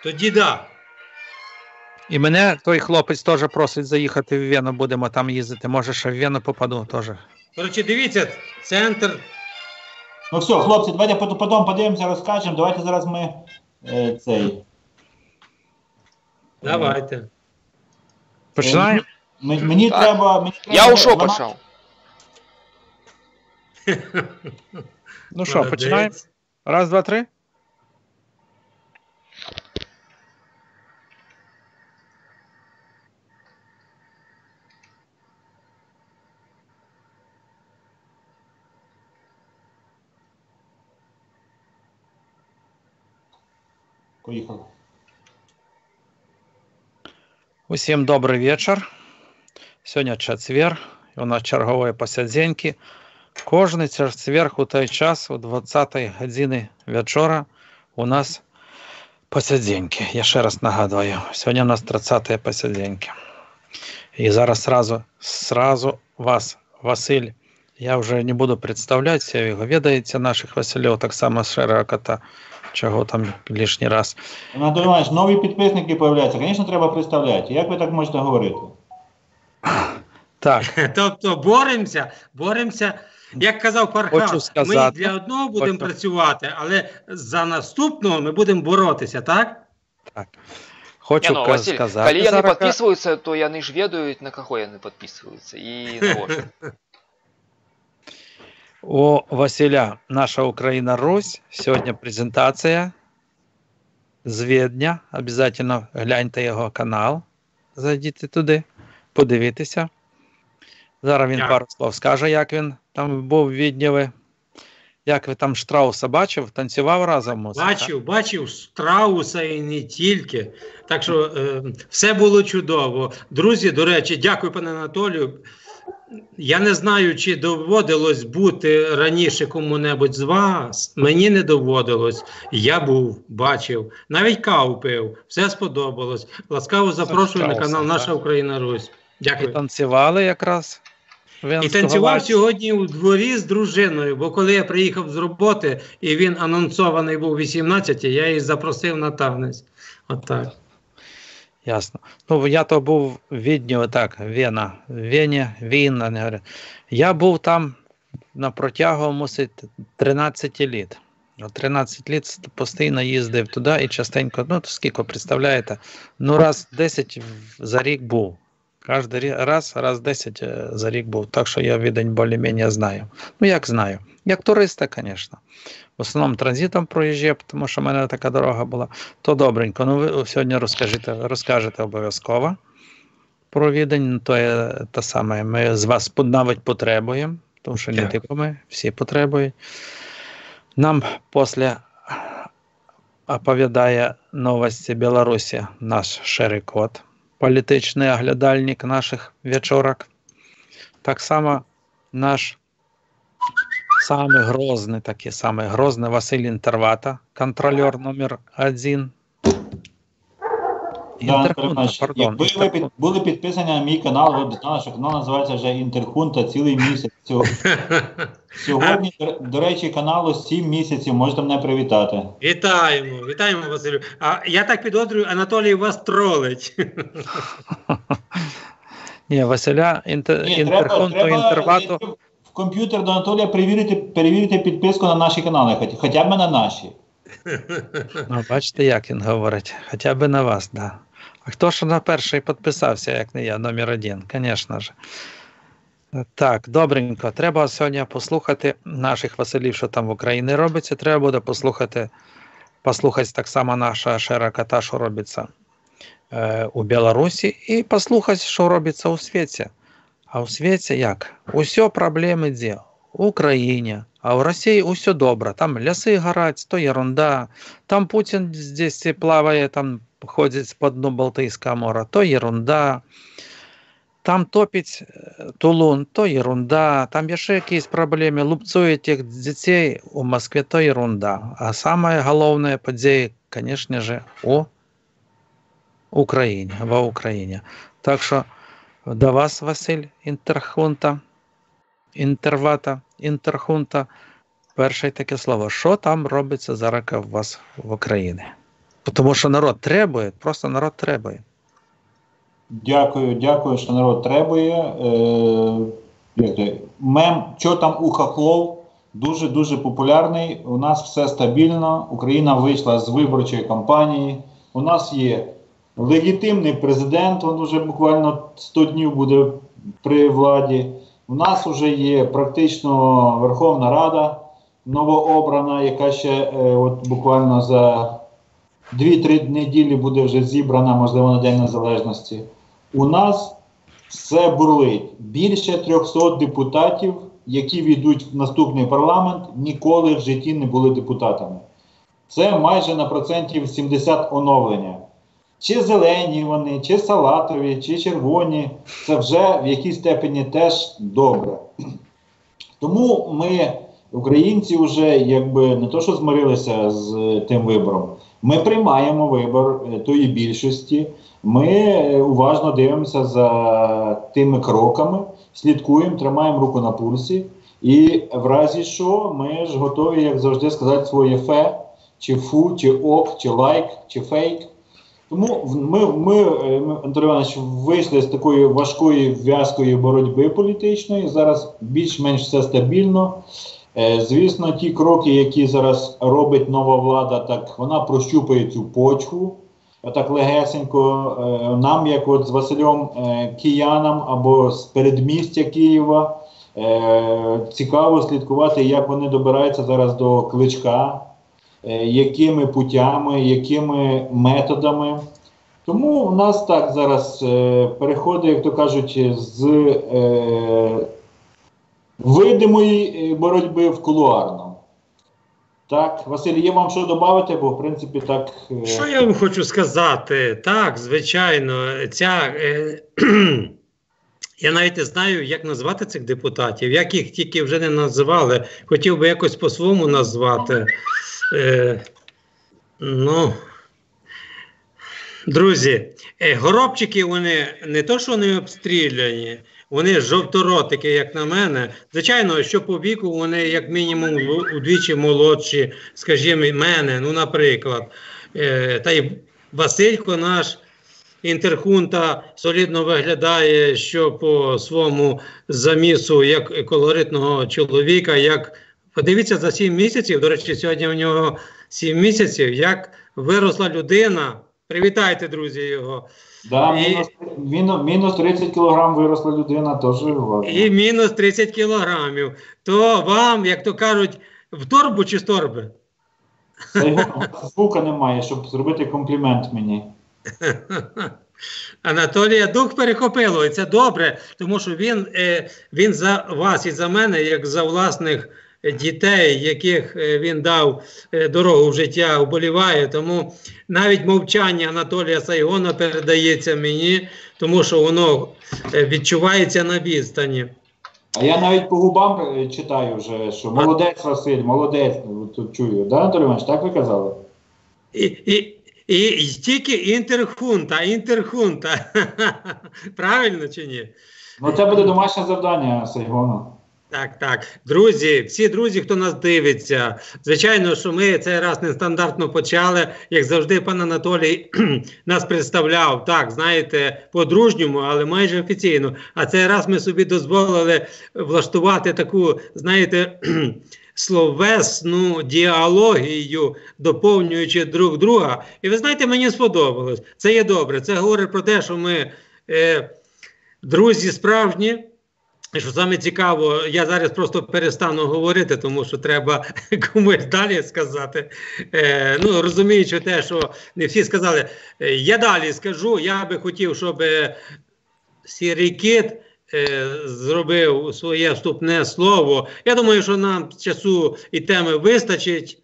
Тоді да. І мене той хлопець теж просить заїхати в Вену, будемо там їздити. Може, ще в Вену попаду теж. Коротше, дивіться, центр. Ну все, хлопці, давайте потім подивимося, розкажемо. Давайте зараз ми цей. Давайте. Починаємо? Мені треба... Я уже почав. Ну що, починаємо? Раз, два, три. Поїхали. Усім добрий вечір. Сьогодні четвер, у нас чергові посиденьки. Кожний четвер у той час, о 20-й годині вечора, у нас посиденьки. Я ще раз нагадую, сьогодні у нас 30-ті посиденьки. І зараз сразу вас, Василь, я вже не буду представляти, всі його відаєте, наших Василів, так само Шера Кота, чого там лишній раз. Анатолій Іванович, нові підписники з'являються, звісно, треба представляти. Як ви так можете говорити? Так. Тобто боремося. Як казав Пархав, ми для одного будемо працювати, але за наступного ми будемо боротися, так? Так. Хочу Василь, сказати. коли яны підписуються, то яны ж ведають, на кого яны підписуються. І на що. У Василя «Наша Україна Русь». Сьогодні презентація з Відня. Обов'язково гляньте його канал. Зайдіть туди, подивіться. Зараз він пару слов скаже, як він там був в Віднєві. Як ви там Штрауса бачив? Танцював разом? Бачив Штрауса і не тільки. Так що все було чудово. Друзі, до речі, дякую пане Анатолію. Я не знаю, чи доводилось бути раніше кому-небудь з вас. Мені не доводилось. Я був, бачив. Навіть каву пив. Все сподобалось. Ласкаво запрошую на канал «Наша Україна Русь». Дякую. І танцювали якраз? І танцював сьогодні у дворі з дружиною, бо коли я приїхав з роботи, і він анонсований був 18, я її запросив на танець. Отак. Ясно. Ну, я то був в Відні, так, Віна. Я був там на протягу, мусить, 13 літ. 13 літ постійно їздив туди і частенько, ну, скільки, представляєте, ну, раз 10 за рік був. Кожен раз 10 за рік був. Так що я Відень більш-менш знаю. Ну, як знаю. Як туриста, звісно. В основному транзитом проїжджав, тому що в мене така дорога була. То добренько. Ну, ви сьогодні розкажете обов'язково про Відень. То є те саме. Ми з вас навіть потребуємо, тому що не тільки ми, всі потребують. Нам після оповідає новості Білорусі наш Шерий Кот, політичний оглядальник наших вечорок. Так само наш самый грозный Василь Інтервата, контролер номер 1. Якби ви були підписані на мій канал, ви б знали, що канал називається вже Інтерхунта цілий місяць. Сьогодні, до речі, каналу 7 місяців, можете мене привітати. Вітаємо, Василю. А я так підозрюю, Анатолій вас тролить. Ні, Василя Інтерхунту, Інтервату. В комп'ютер до Анатолія перевірити підписку на наші канали, хоча б на наші. Ну, бачите, як він говорить. Хоча б на вас, да. А хто ж на перший підписався, як не я, номер 1, звісно ж. Так, добренько. Треба сьогодні послухати наших Василів, що там в Україні робиться. Треба буде послухати так само наша Шера Кота, що робиться у Білорусі, і послухати, що робиться у світі. А у світі як? Усьо проблеми де? В Україні. А в Росії усе добре. Там ліси горять, то ерунда. Там Путін здесь плаває, там ходить по дну Балтійського моря, то ерунда. Там топить Тулун, то ерунда. Там ще якісь проблеми. Лупцують тих дітей у Москві, то ерунда. А саме головне події, звісно ж, у Україні, в Україні. Так що до вас, Василь Інтерхунта, перше таке слово. Що там робиться зараз у вас в Україні? Тому що народ требує, просто народ требує. Дякую, що народ требує. Мем «Чо там у хохлов» дуже популярний. У нас все стабільно. Україна вийшла з виборчої кампанії. У нас є легітимний президент, він вже буквально 100 днів буде при владі. У нас вже є практично Верховна Рада новообрана, яка ще от буквально за 2-3 неділі буде вже зібрана, можливо, на День Незалежності. У нас все бурлить. Більше 300 депутатів, які війдуть в наступний парламент, ніколи в житті не були депутатами. Це майже на процентів 70 оновлення. Чи зелені вони, чи салатові, чи червоні, це вже в якійсь степені теж добре. Тому ми, українці, вже якби не то, що змирилися з тим вибором, ми приймаємо вибор тої більшості, ми уважно дивимося за тими кроками, слідкуємо, тримаємо руку на пульсі, і в разі що, ми ж готові, як завжди, сказати своє фе, чи фу, чи ок, чи лайк, чи фейк. Тому ми Анатолій Іванович, вийшли з такої важкої, в'язкої боротьби політичної, зараз більш-менш все стабільно. Звісно, ті кроки, які зараз робить нова влада, так вона прощупує цю почву, так легесенько. Нам, як от з Василем, киянам або з передмістя Києва, цікаво слідкувати, як вони добираються зараз до Кличка, якими путями, якими методами. Тому у нас так зараз переходить, як то кажуть, з видимої боротьби в кулуарну. Так, Василь, є вам що додати, бо в принципі так... Що я вам хочу сказати? Так, звичайно, я навіть не знаю, як назвати цих депутатів, як їх тільки вже не називали, хотів би якось по-своєму назвати. Друзі, горобчики, вони не то, що не обстріляні, вони жовторотики, як на мене. Звичайно, що по віку вони як мінімум удвічі молодші, скажімо, мене, ну, наприклад. Та й Василько наш, інтерхунта, солідно виглядає, що по своєму замісу, як колоритного чоловіка, як... Подивіться, за 7 місяців, до речі, сьогодні у нього 7 місяців, як виросла людина. Привітайте, друзі, його. Да, мінус 30 кілограм виросла людина, теж важливо. І мінус 30 кілограмів. То вам, як то кажуть, в торбу чи з торби? Та його звука немає, щоб зробити комплімент мені. Анатолія дух перехопило, і це добре, тому що він за вас і за мене, як за власних дітей, яких він дав дорогу в життя, вболіває. Тому навіть мовчання Анатолія Сайгона передається мені, тому що воно відчувається на відстані. А я навіть по губам читаю вже, що молодець, Василь, молодець, тут чую. Да, Анатолій Іванович, так ви казали? І тільки інтерхунта. Правильно чи ні? Ну це буде домашнє завдання Сайгона. Так. Друзі, всі друзі, хто нас дивиться, звичайно, що ми цей раз нестандартно почали, як завжди, пан Анатолій нас представляв, так, знаєте, по-дружньому, але майже офіційно. А цей раз ми собі дозволили влаштувати таку, знаєте, словесну діалогію, доповнюючи друг друга. І ви знаєте, мені сподобалось. Це є добре. Це говорить про те, що ми друзі справжні. І що саме цікаво, я зараз просто перестану говорити, тому що треба комусь далі сказати. Розуміючи те, що не всі сказали, я далі скажу, я би хотів, щоб Сірий Кит зробив своє вступне слово. Я думаю, що нам часу і теми вистачить.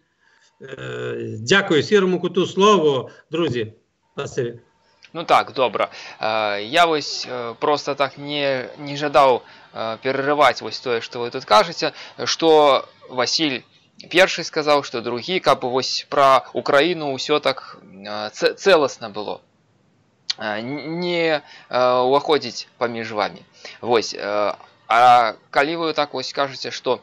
Дякую Сірому Куту слово. Друзі, Василь. Ну так, добре. Я ось просто так не жадав перерывать вот то, что вы тут кажете, что Василь перший сказал, что другие, как бы вось про Украину все так целостно было. Не уходить поміж вами. Вось. А калі вы так вось кажете, что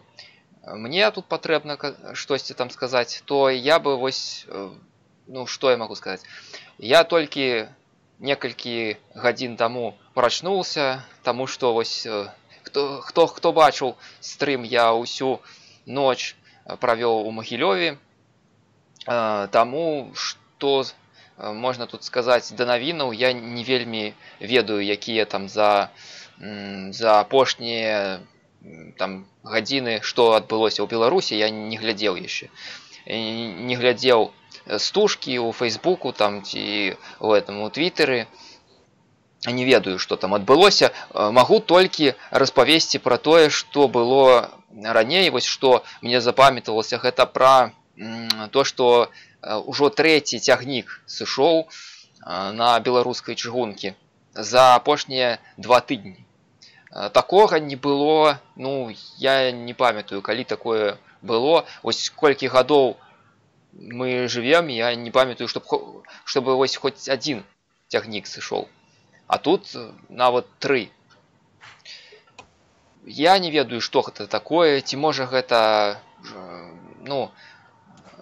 мне тут потребно что-то там сказать, то я бы вось ну што я магу сказаць, я толькі некалькі гадзін таму прачнуўся, таму што вось хто бачыў стрым, я ўсю ноч правёў у Магілёве, таму што можна тут сказаць да навінаў, я не вельмі ведаю, якія там за апошнія там гадзіны, што адбылося ў Беларусі, я не глядзеў яшчэ. Не глядзеў стужкі ў Фейсбуку там ці у Твіттеры, не ведаю, што там адбылося. Магу толькі распавесці пра тое, што было раней, вось што мне запамяталася, гэта пра то, што ўжо 3-й цягнік сышоў на беларускай чыгункі за апошнія 2 тыдні. Такога не было, ну, я не памятаю, калі такое было. Вось колькі гадоў мы жывем, я не памятаю, чтобы вось хоць адзін цягнік сышоў. А тут нават 3. Я не ведаю, што гэта такое, ці можа гэта, ну,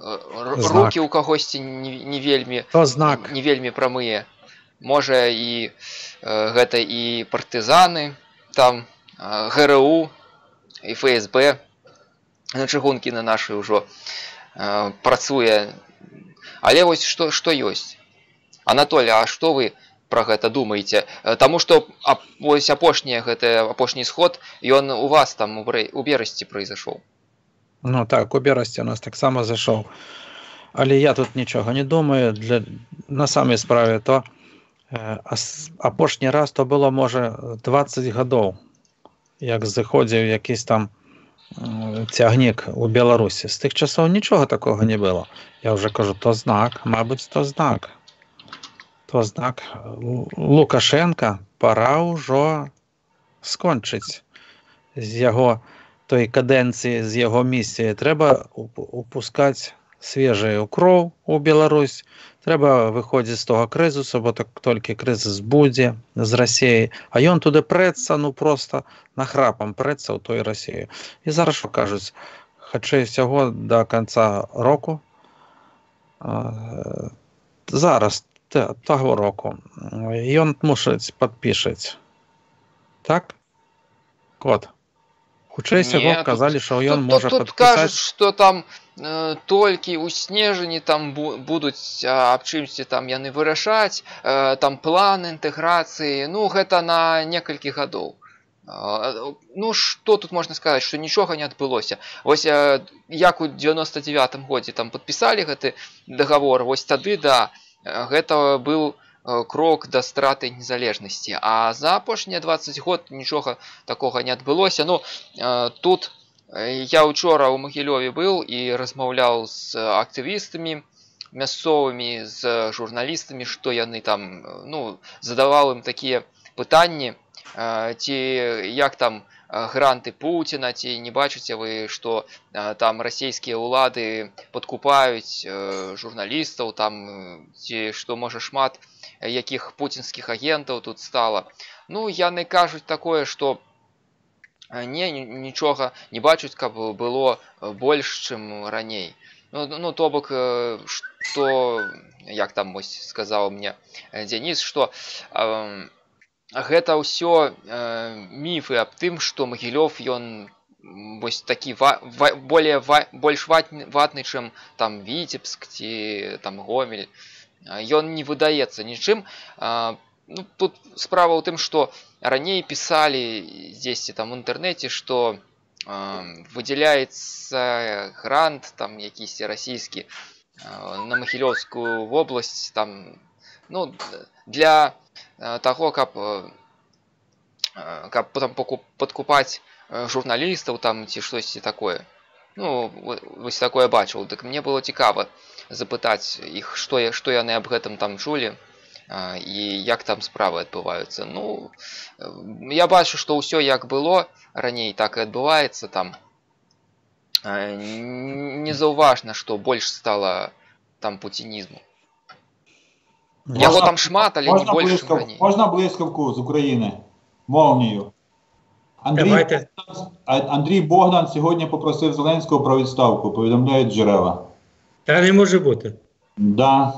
рукі ў кагосьці не вельмі прамыя. Можа і гэта і партызаны, там ГРУ і ФСБ на чыгункі на нашай ужо працуе. Але вось што ёсць. Анатолій, а што вы пра гэта думаеце? Таму што вось апошні сход, ён у вас там у Берасці прайшоў. Ну так, у Берасці у нас таксама зайшоў. Але я тут нічога не думаю. На самай справе то апошні раз то было, можа, 20 гадоў, як заходзіў якийсь там цягнік у Беларусі. З тых часоў нічога такога не было. Я вже кажу, то знак, мабуть, то знак. То знак. Лукашенка пора ўжо скончыць з яго той кадэнцыі, з яго місіі. Трэба упускаць свежую кроў у Беларусь. Трэба выходзіць з того крызісу, бо толькі крызіс будзе з Расіяй. А ён туды прэцца, ну проста нахрапам прэцца ў той Расіі. І зараз що кажуць, хутчэй всяго до канца року, зараз таго року, ён мусіць падпішаць. Так? Вот. Хутчэй всяго казалі, што ён можа падпісаць. Тут кажуць, што там толькі ў снежні там будуць аб чымсьці там яны вырашаць, там план інтэграцыі, ну гэта на некалькі гадоў. Ну што тут можна сказаць, што нічога не адбылося. Вось як у 99-м годзе там падпісалі гэты дагавор, вось тады, да, гэта быў крок да страты незалежнасці. А за апошнія 20 год нічога такога не адбылося. Ну, тут я учора ў Магілёве быў і размаўляў з актывістамі мясцовымі, з журналістамі, што яны там, ну, задаваў ім такія пытанні, ці як там гранты Пуціна, ці не бачыце вы, што там расійскія ўлады падкупаюць журналістаў, там, ці што, можа, шмат якіх пуцінскіх агентаў тут стала. Ну, яны кажуць такое, што нічога не бачуць, каб было больш, чым раней. Ну, то бок, што, як там сказаў мне Дзяніс, што гэта ўсё міфы аб тым, што Магілёв, ён вось такі больш ватны, чым там Віцебск ці там Гомель. Ён не выдаецца нічым. Ну, тут справа ў тым, што раней пісалі дзесьці там у інтэрнэце, што выдзяляецца грант там якісьці расійскі на Магілёўскую вобласць там, ну, для таго, каб потым падкупаць журналістаў там ці штосьці такое. Ну, вось такое бачыў. Дык мне было цікава запытаць іх, што яны аб гэтым там чулі і як там справы адбываюцца. Ну, я бачу, што ўсё як было раней, так і адбываецца там. Незаўважна, што больш стала там пуцінізму. Яго там шмат, але не больш, чым раней. Можна блискавку з України? Молнію. Андрій Богдан сьогодні попросив Зеленського про відставку, повідомляють джерела. Та не може бути. Да.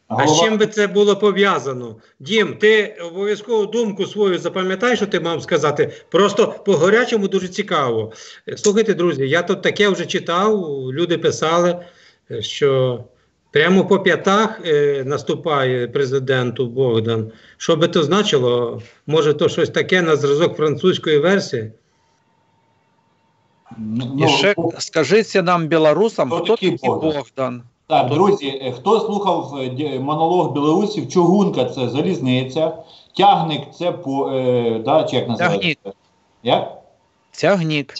А з чим би це було пов'язано? Дім, ти обов'язково думку свою запам'ятай, що ти мав сказати. Просто по-горячому дуже цікаво. Слухайте, друзі, я тут таке вже читав, люди писали, що прямо по п'ятах наступає президенту Богдан. Що би то значило? Може, то щось таке на зразок французької версії? І ще скажіть нам, білорусам, хто такий Богдан? Так, друзі, хто слухав монолог білорусів, чугунка – це залізниця, тягник – це, чи як називається? Тягнік. Як? Тягнік.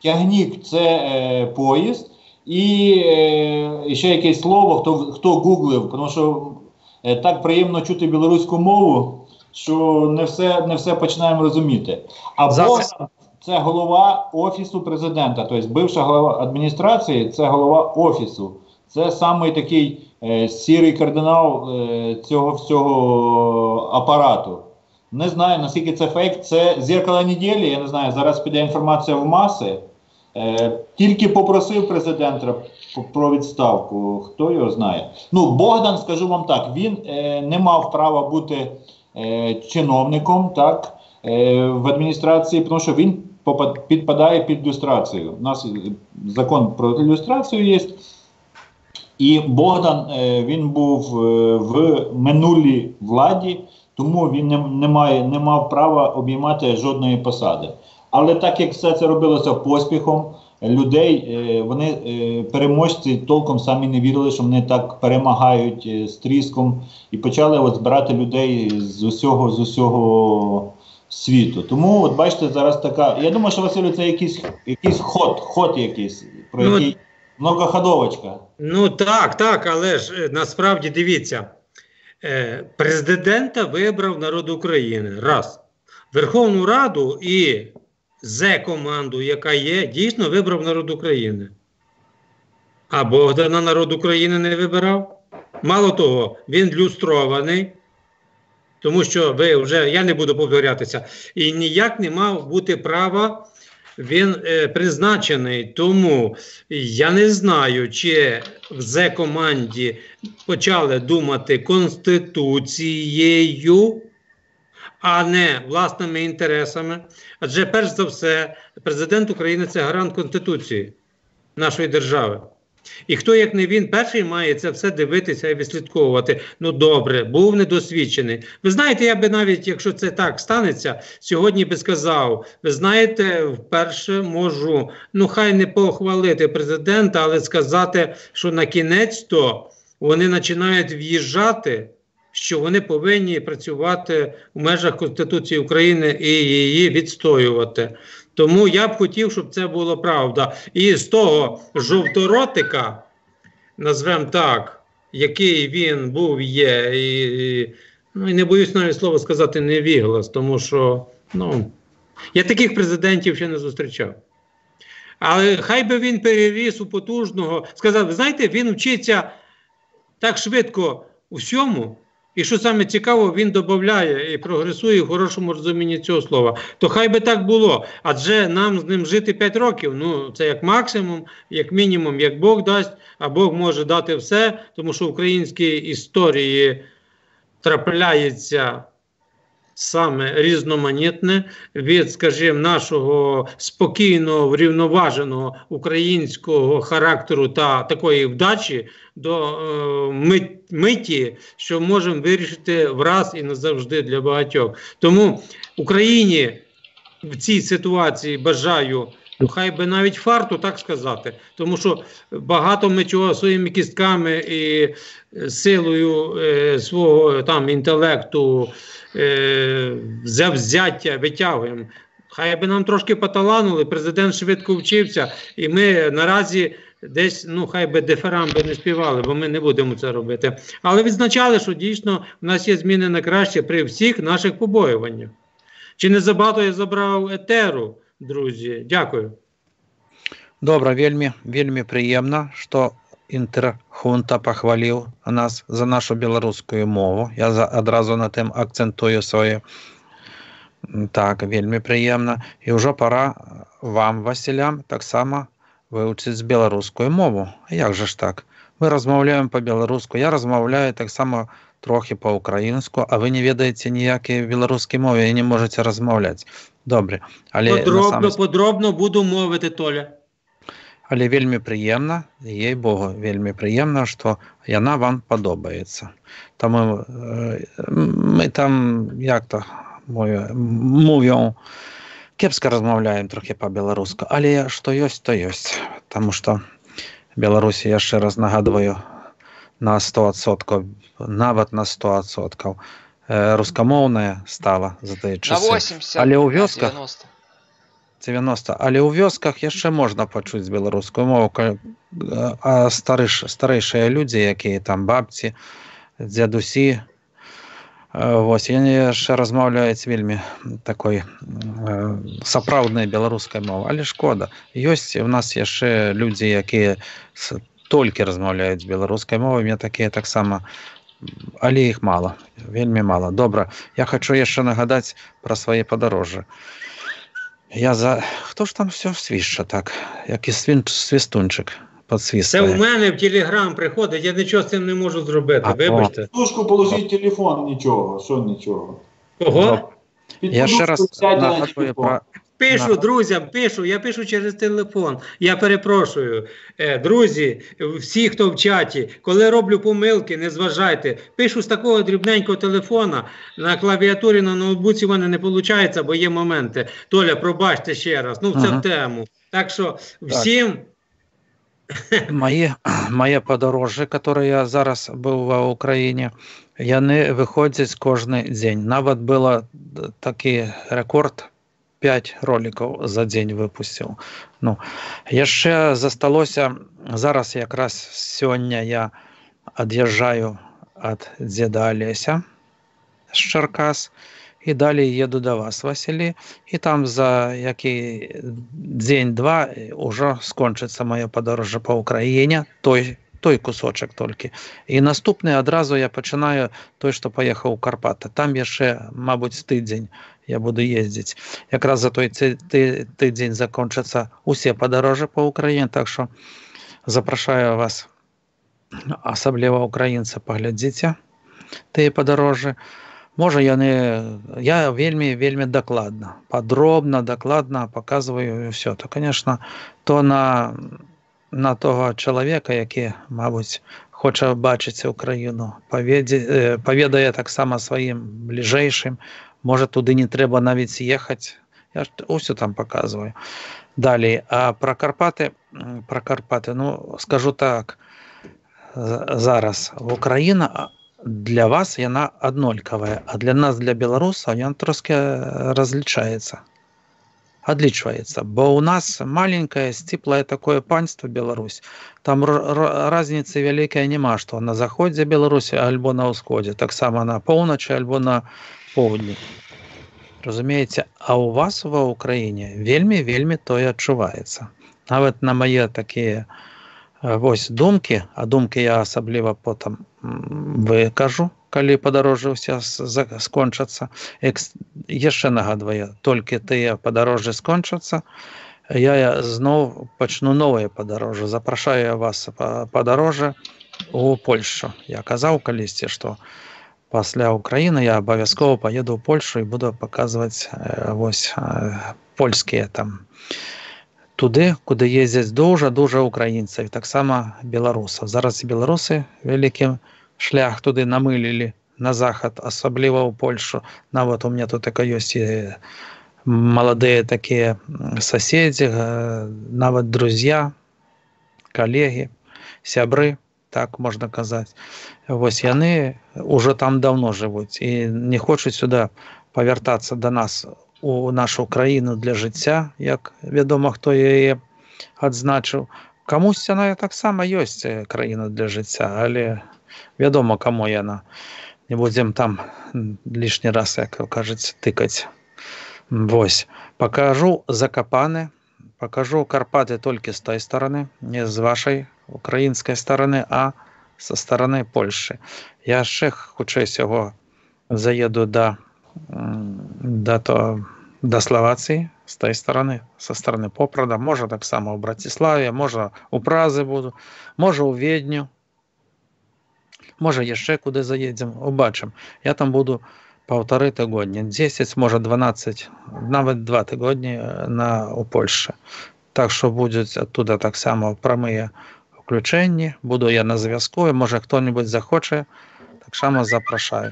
Тягнік – це поїзд. І ще якесь слово, хто гуглив, тому що так приємно чути білоруську мову, що не все починаємо розуміти. А Богдан – це голова Офісу президента, тобто бивша голова адміністрації – це голова Офісу. Це самий такий сірий кардинал цього всього апарату. Не знаю, наскільки це фейк. Це «Зеркало неділі», я не знаю, зараз піде інформація в маси. Тільки попросив президента про відставку, хто його знає. Ну, Богдан, скажу вам так, він не мав права бути чиновником, так, в адміністрації, тому що він підпадає під люстрацію. У нас закон про люстрацію є. І Богдан, він був в минулій владі, тому він не мав права обіймати жодної посади. Але так як все це робилося поспіхом, людей, вони переможці толком самі не вірили, що вони так перемагають з тріском, і почали от збирати людей з усього світу. Тому, от бачите, зараз така, я думаю, що, Василю, це якийсь ход якийсь, про який многоходовочка. Ну так, але ж насправді дивіться, президента вибрав народ України, раз. Верховну Раду і Зе-команду, яка є, дійсно вибрав народ України. А Богдана народ України не вибирав. Мало того, він люстрований, тому що ви вже, я не буду повторятися, і ніяк не мав бути права, він призначений. Тому я не знаю, чи в Зе-команді почали думати Конституцією, а не власними інтересами. Адже, перш за все, президент України – це гарант Конституції нашої держави. І хто, як не він, перший має це все дивитися і відслідковувати. Ну добре, був недосвідчений. Ви знаєте, я би навіть, якщо це так станеться, сьогодні би сказав, ви знаєте, вперше можу, ну хай не похвалити президента, але сказати, що на кінець-то вони починають в'їжджати, що вони повинні працювати в межах Конституції України і її відстоювати. Тому я б хотів, щоб це було правда. І з того жовторотика, назвемо так, який він був, є, і не боюсь навіть слова сказати невіглас, тому що, я таких президентів ще не зустрічав. Але хай би він переріс у потужного, сказав, ви знаєте, він вчиться так швидко у всьому, і що саме цікаво, він додає і прогресує в хорошому розумінні цього слова. То хай би так було, адже нам з ним жити 5 років, це як максимум, як мінімум, як Бог дасть, а Бог може дати все, тому що в українській історії трапляється саме різноманітне від, скажімо, нашого спокійного, врівноваженого українського характеру та такої вдачі до миті, що можемо вирішити враз і назавжди для багатьох. Тому Україні в цій ситуації бажаю, хай би навіть фарту, так сказати, тому що багато ми чого своїми кістками і силою свого інтелекту, завзяття витягуємо. Хай би нам трошки поталанули, президент швидко вчився, і ми наразі десь, хай би дифирамби не співали, бо ми не будемо це робити. Але відзначали, що дійсно в нас є зміни на краще при всіх наших побоюваннях. Чи не забагато я забрав етеру, друзі? Дякую. Добре, вельми приємно, що Інтерхунта похвалив нас за нашу білоруську мову. Я одразу на тим акцентую своє. Так, вельми приємно. І вже пора вам, Василям, так само вивчити білоруську мову. Як же ж так? Мы размаўляем по-беларуску, я размаўляю таксама трохі по-украінску, а вы не ведаеце ніякай беларускай мовы і не можете размаўляць. Добре. Але Подробно буду мовити, Толя. Але вельмі прыемна, ей-богу, вельмі прыемна, што яна вам падобаецца. Таму мы там, як-то мовім, кепска размаўляем трохі па-беларуску, але што ёсць, то ёсць. Таму што Беларусі, яшчэ раз нагадваю, на 100%, нават на 100%, рускамоўная стала за тыя часы. На 80, але ў вёсках 90. Але ў вёсках яшчэ можна пачуць беларускую мову, а старэйшыя людзі, якія там бабці, дзядусі, вось, яны яшчэ размаўляюць вельмі такой сапраўднай беларускай мовы. Але шкода. Ёсць у нас яшчэ людзі, якія толькі размаўляюць беларускай мовай, мне такія таксама, але іх мала, вельмі мала. Добра, я хачу яшчэ нагадаць пра свае падарожжы. Хто ж там все свішча так, як і свистунчик подсвистує. Це у мене в телеграм приходить, я нічого з цим не можу зробити, вибачте. Підпушку положіть телефон, нічого, що нічого. Кого? Я ще раз нагадую про... Пишу друзям, я пишу через телефон. Я перепрошую. Друзі, всі, хто в чаті, коли роблю помилки, не зважайте. Пишу з такого дрібненького телефона, на клавіатурі, на ноутбуці в мене не виходить, бо є моменти. Толя, пробачте ще раз, це в тему. Так що всім... Моє подорожжя, яке я зараз був в Україні, яны виходять кожен день. Нават було такий рекорд, 5 роликів за день випустив. Яшчэ засталося, зараз якраз сёння я ад'язджаю ад дзеда Алеся з Чаркас і далей еду до вас, Васілій, і там за які дзень-два ўжо скончыцца маё падарожжа па Украіне, той кусочак толькі. І наступны адразу я пачынаю той, што паехаў у Карпаты. Там яшчэ, мабыць, тыдзень я буду ездзіць. Якраз за той тыдзень закончацца усе падарожжы па Украіне, так што запрашаю вас, асабліва украінца, паглядзіце тыя падарожжы. Можа, я вельмі дакладна, падробна, дакладна паказваю ўсё. То, конечно, то на того чалавека, які, мабыць, хоча бачыць Украіну, паведае таксама сваім бліжэйшым, можа, туды не трэба навіть ехаць. Я ўсё там паказваю. Далей, а пра Карпаты, скажу так, зараз Украіна для вас яна аднолькавая, а для нас, для беларусаў, яна трошки разлічаецца. Адлічваецца, бо у нас маленькое, сціплае такое панство Беларусь. Там разницы вялікай няма, што на заходзе Беларусі альбо на ўсходзе, таксама на поўначы альбо на поўдні. Разумееце, а у вас ва Украіне вельмі тое адчуваецца. Нават на мае такія вось думкі, а думкі я асабліва потым выкажу, калі падарожжы ўсе скончацца. Яшчэ нагадваю, толькі тыя падарожжы скончацца, я зноў пачну новыя падарожжы. Запрашаю вас падарожжы у Польшу. Я казаў калісьці, што пасля Украіны я абавязкова паеду ў Польшу і буду паказваць вось польскія там туды, куды ездзяць дужа украінцаў, таксама беларусаў. Зараз і беларусы вялікі шлях туды намылілі на захад, асабліва ў Польшу. Нават у меня тут ёсць і маладыя такія соседзі, нават друзья, калегі, сябры, так можна казаць. Вось яны ўжо там даўно жывуць і не хочуць сюда павяртацца да нас у нашу краіну для жыцця, як вядома, хто яе адзначыў. Камусь яна таксама ёсць краіна для жыцця, але вядома, каму яна. Не будзем там лішні раз, як кажуць, тыкаць. Вось. Пакажу Закапаны, пакажу Карпаты толькі з той стороны, не з вашай украінскай стороны, а са стороны Польшы. Я яшчэ хутчэй сяго заеду да Славацыі з той стороны, са стороны Попрада, можа таксама ў Браціславе, можа ў Празы буду, можа ў Ведню, Може, ще куди заїдемо, побачимо. Я там буду 1,5 тижні, 10, може 12, навіть 2 тижні у Польщі. Так що будуть оттуда так само прямі включення, буду я на зв'язку, і може хто-небудь захоче, так само запрошую.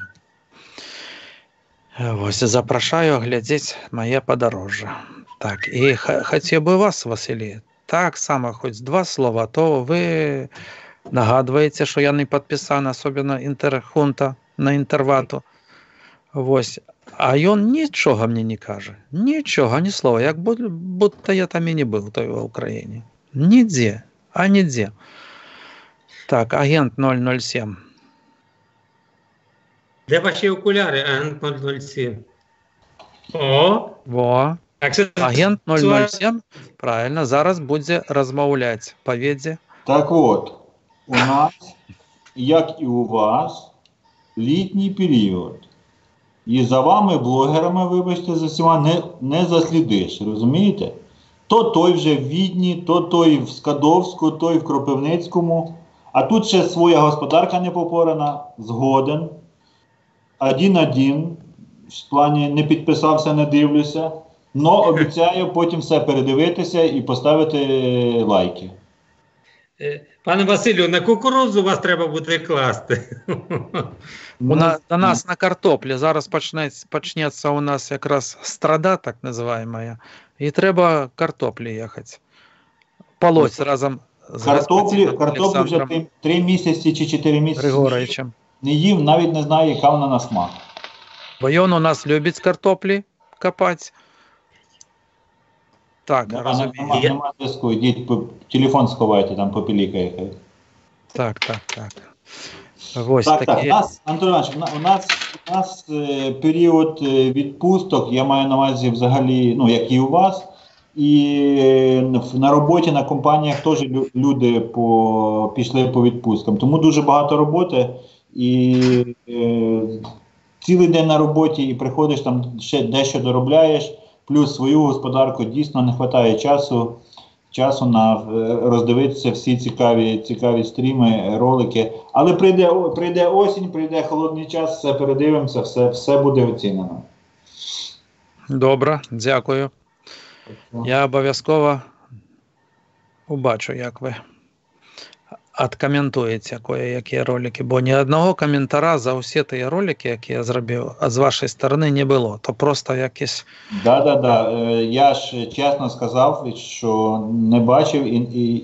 Ось, запрошую глядіти моє подорожжя. Так, і хотів би вас, Василій, так само, хоч 2 слова, то ви нагадуєте, що я не підписаний, особливо інтерхунта на інтервату. Ось. А він нічого мені не каже. Нічого, ні слова. Як будто я там і не був в Україні. Ніде. А ніде. Так, агент 007. Де ваші окуляри, агент 007? О! Во. Так, це... Агент 007, правильно, зараз буде розмовляти. Повіді. Так от, у нас, як і у вас, літній період. І за вами, блогерами, вибачте, за всіма, не заслідиш, розумієте? То той вже в Відні, то той в Скадовську, той в Кропивницькому. А тут ще своя господарка не попорана, згоден. 1-1, в плані не підписався, не дивлюся. Но обіцяю потім все передивитися і поставити лайки. Пане Василю, на кукурудзу вас треба буде класти. До нас на картоплі. Зараз почнеться у нас якраз страда, так називаємо. І треба картоплі їхати. Полоть разом з картоплі вже 3 місяці чи 4 місяці Григоровичем не їв, навіть не знаю, яка вона на смак. Бо він у нас любить картоплі копати. Так, розумію. Нема зв'язку, йдіть, телефон сховайте, там попілікає. Так. Ось так, такі... Антон Іванович, у нас період відпусток, я маю на увазі взагалі, ну, як і у вас, і на роботі, на компаніях теж люди пішли по відпусткам. Тому дуже багато роботи, і цілий день на роботі, і приходиш там, ще дещо доробляєш, плюс свою господарку, дійсно не вистачає часу на роздивитися всі цікаві стріми, ролики. Але прийде осінь, прийде холодний час, все передивимося, все буде оцінено. Добре, дякую. Я обов'язково побачу, як ви откоментуєте які ролики, бо ні одного коментара за усі ті ролики, які я зробив, з вашої сторони не було. То просто якісь... Да. Я ж чесно сказав, що не бачив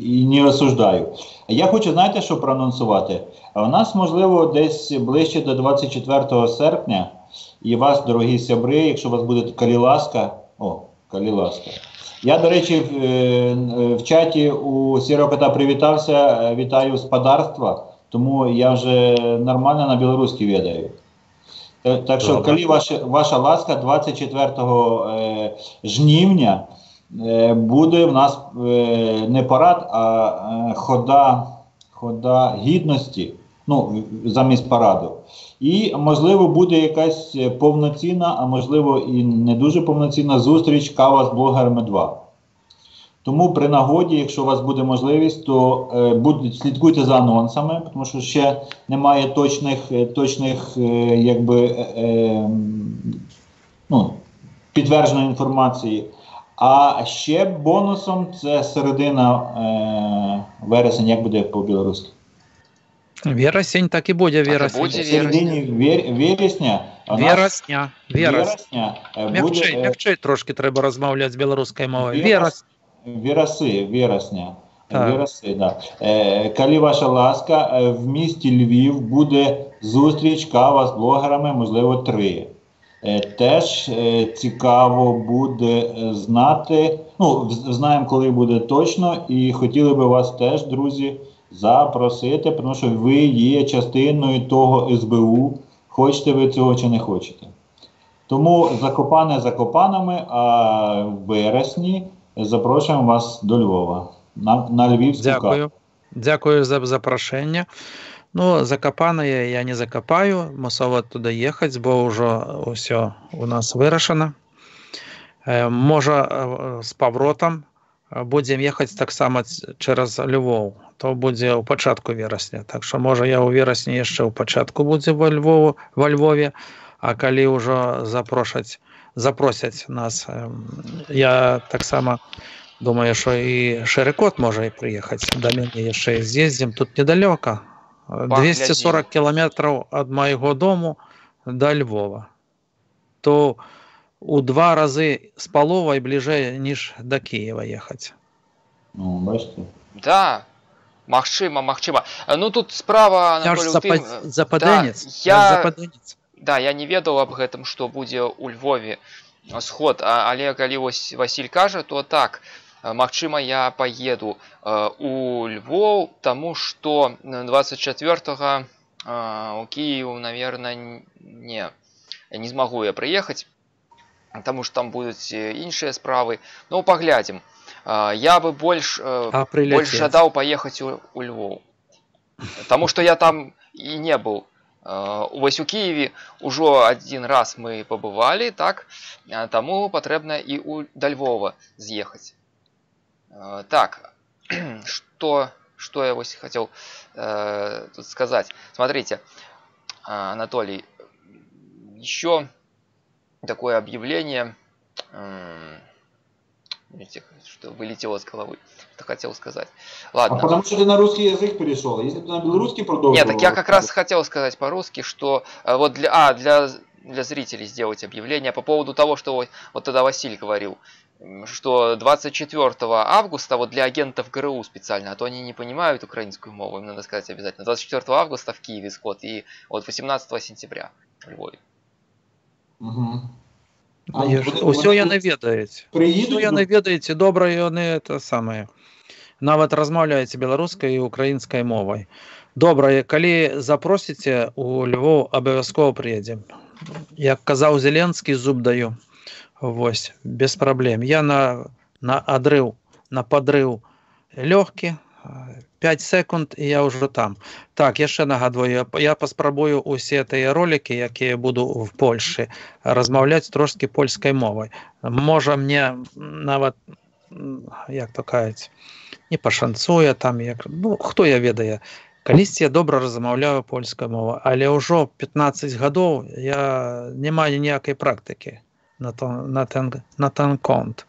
і не осуждаю. Я хочу, знаєте, що проанонсувати? У нас, можливо, десь ближче до 24 серпня, і вас, дорогі сябри, якщо у вас буде каліласка, каліласка. Я, до речі, в чаті у Сірого Кота привітався, вітаю з подарства, тому я вже нормально на білоруській відаю. Так що, коли ваша ласка, 24 жнивня буде в нас не парад, а хода гідності, ну, замість параду. І, можливо, буде якась повноцінна, а можливо і не дуже повноцінна зустріч «Кава з блогерами 2». Тому при нагоді, якщо у вас буде можливість, то слідкуйте за анонсами, тому що ще немає точних підтвердженої інформації. А ще бонусом це середина вересня, як буде по-білоруськи. Вересень, так і буде вересень. В середині вересня. Вересня. М'якче трошки треба розмовляти з білоруською мовою. Вересня. Коли ваша ласка, в місті Львів буде зустріч «Кава з блогерами», можливо, 3. Теж цікаво буде знати, ну, знаємо, коли буде точно, і хотіли би вас теж, друзі, запросити, тому що ви є частиною того СБУ, хочете ви цього чи не хочете. Тому Закопане закопанами, а в вересні запрошуємо вас до Львова, на Львівську каву. Дякую за запрошення. Ну, Закопане я не закопаю, мусово туди їхати, бо вже все у нас вирішено. Може з поворотом будзем ехаць таксама через Львов, то будзе ў пачатку верасня. Так што можа я ў верасні яшчэ ў пачатку будзе во Львове, а калі ўжо запросяць нас, я таксама думаю, што і Шэры-Кот можа і прыехаць да мяне яшчэ з'ездзім. Тут недалёка, 240 кіламетраў ад майго дому да Львова. То у 2 разы з паловай бліжэй, ніж да Кіева ехаць. Ну, бачите. Да, магчыма. Ну, тут справа... Я ж западэнец. Да, я не ведаў аб гэтым, што будзе ў Львове сход, але калі вось Васіль кажа, то так, магчыма, я паеду у Львов, таму што 24-го у Киев, наверное, не змагу я прыехаць, таму што там будуць іншыя справы. Ну, паглядзім. Я бы больш жадаў паехаць у Львов, таму што я там і не быў. Вось у Киеве ўжо один раз мы пабывалі, так, таму патрэбна і да Львова з'ехаць. Так, что я вось хотел тут сказать. Смотрите, Анатолий, еще такое объявление, видите, что вылетело с головы, что хотел сказать. Ладно. А потому что ты на русский язык перешел. Если бы ты на белорусский продолжил... Нет, так я как раз хотел сказать по-русски, что вот для зрителей сделать объявление по поводу того, что вот тогда Василий говорил, что 24 августа вот для агентов ГРУ специально, а то они не понимают украинскую мову, им надо сказать обязательно. 24 августа в Киеве сход и вот 18 сентября в Львове. Угу. Усё яны ведаюць. Усё яны ведаеце, добра яны это самае. Нават размаўляеце беларускай і украінскай мовай. Добра, калі запросіце у Львов, абавязкова прыедзем. Як казаў Зеленскі, зуб даю. Вось, без праблем. Я на падрыў лёгкі, 5 секунд, і я ўжо там. Так, яшчэ нагадваю, я паспрабую усе тыя ролікі, якія буду в Польшы, размаўляць трошкі польскай мовай. Можа, мне нават, як то кажуць, не пашанцуе там, ну, хто я ведае. Калісьці я добра размаўляю польскай мовай, але ўжо 15 гадоў я не маю ніякай практыкі на ten конт.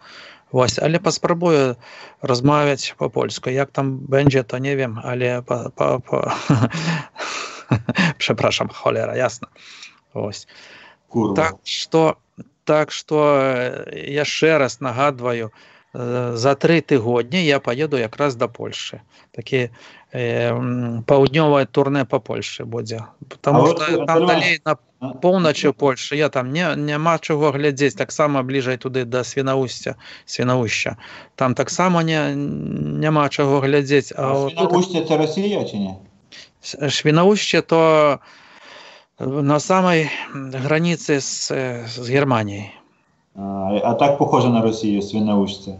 Вось, але паспрабую размаўляць па-польску. Як там бэндзе, то не wiem, але Przepraszam, cholera, ясна. Вось. Так што яшчэ раз нагадваю, за 3 тыгодні я паеду якраз да Польшы. Такі паўднёвае турне па Польшы будзе. Потому што там далей на поўначы Польшы, я там няма чаго глядзець, таксама бліжэй туды да Свінавушча. Там таксама няма чаго глядзець. А Свінавушча це Росія ці не? Свінавушча то на самой границе с Германией. А так похоже на Росію, Свінавушце.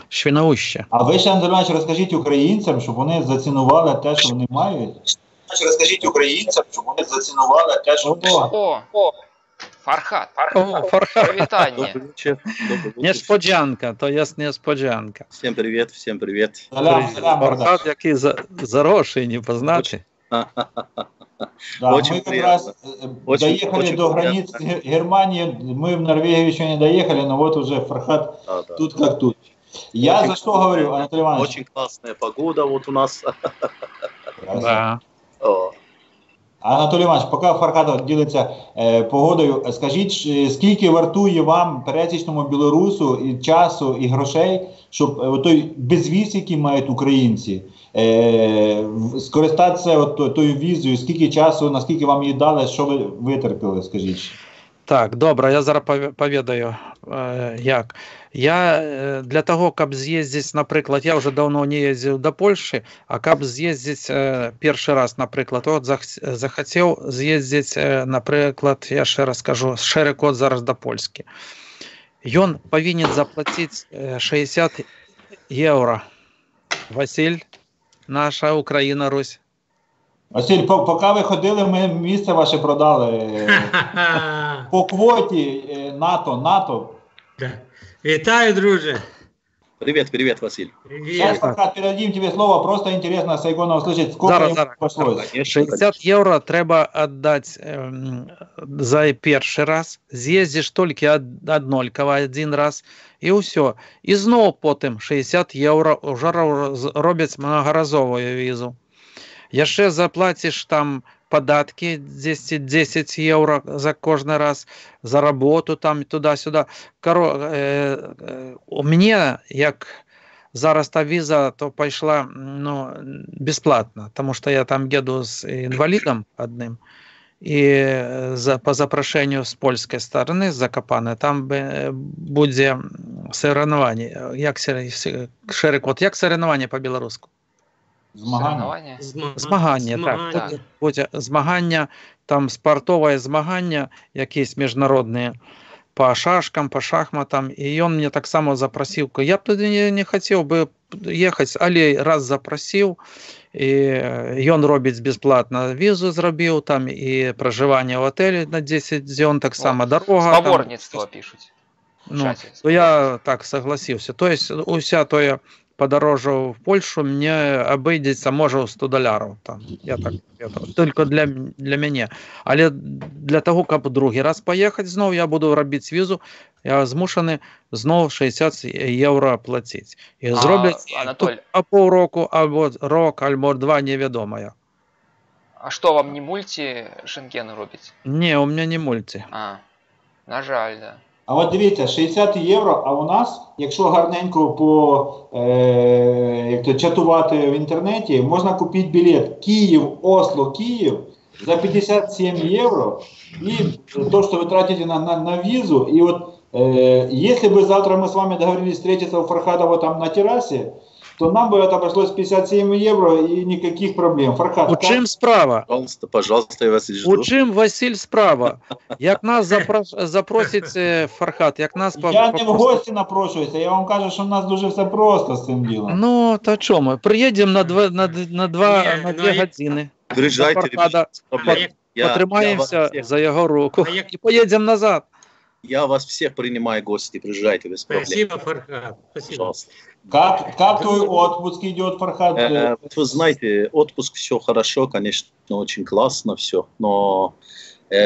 Свінавуще. А ви ще, Анатолій Іванович, розкажіть українцям, щоб вони зацінували те, що вони мають. Розкажіть українцям, щоб вони зацінували те, що вони мають. О, Фархат. Привітання. Несподянка, то есть несподянка. Всем привет, всем привет. Фархат, який заросший, не познати. Да, мы как раз доехали до границ Германии, мы в Норвегию еще не доехали, но вот уже Фархат тут как тут. Я за что говорю, Анатолий Иванович? Очень классная погода вот у нас. Да. Анатолій Іванович, поки Фархат ділиться погодою, скажіть, скільки вартує вам, пересічному білорусу, і часу, і грошей, щоб той безвіз, який мають українці, скористатися тою візою, скільки часу, наскільки вам її дали, що ви витерпіли, скажіть? Так, добре, я зараз повідаю, як. Я для того, каб з'їздити, наприклад, я вже давно не їздив до Польщі, а каб з'їздити перший раз, наприклад, от захотів з'їздити, наприклад, я ще раз скажу, Шэры-Кот зараз до Польськи. Ён повинен заплатить 60 євро. Василь, наша Україна, Русь. Василь, поки ви ходили, ми місце ваше продали. По квоті НАТО. Вітаю, друже. Привет, Василь. Сейчас, Фархад, передадим тебе слово. Просто интересно Сайгона услышать, сколько ему обошлось. 60 євро треба віддати за перший раз. З'їздиш тільки однольково один раз. І все. І знову потім 60 євро вже роблять многоразову візу. Ще заплатиш там податки 10 євро за кожен раз, за роботу там туди-сюди. У мене, як зараз та віза, то пішла безплатно, тому що я там їду з інвалідом одним. І по запрошенню з польської сторони, з Закопане, там буде соревнування. Як соревнування по-білоруську? Змагання. Змагання, так. Буде змагання, там спортове змагання, якісь міжнародні по шашкам, по шахматам. І він мене так само запросив. Я б туди не хотів би їхати, але раз запросив, і він робить безплатно візу зробив, там і проживання в отелі на 10 днів, так само дорога. Споборництво пишуть. То я так согласився. Тобто, уся то подорожу в Польщу, мені обійдеться, може, 100 доларів. Там. Я так, тільки для мене. Але для того, щоб другий раз поїхати знову, я буду робити візу, я змушений знову 60 євро платити. І зроблять а півроку, або рок, або 2, невідомо. А що, вам не мульті Шенген робить? Ні, у мене не мульті. На жаль, да. А от дивіться, 60 євро, а у нас, якщо гарненько чатувати в інтернеті, можна купити білет Київ, Осло, Київ за 57 євро. І то, что вы тратите на визу. И вот, если бы завтра мы с вами договорились встретиться у Фархадова там на террасе, то нам бы это обошлось 57 евро и никаких проблем. Фархад, у чим справа? Пожалуйста, я вас жду. У чим, Василь, справа? Як нас запросить Фархад, як нас... Я не в гості напрошуюся, я вам кажу, що в нас дуже все просто з цим ділом. Ну, то що ми? Приїдемо на 2 години. Приїжджайте, потримаємося за його руку і поїдемо назад. Я вас всех принимаю, гости, приезжайте без проблем. Спасибо, Фархад. Спасибо. Как твой отпуск идет, Фархад? Вы знаете, отпуск все хорошо, конечно, очень классно все, но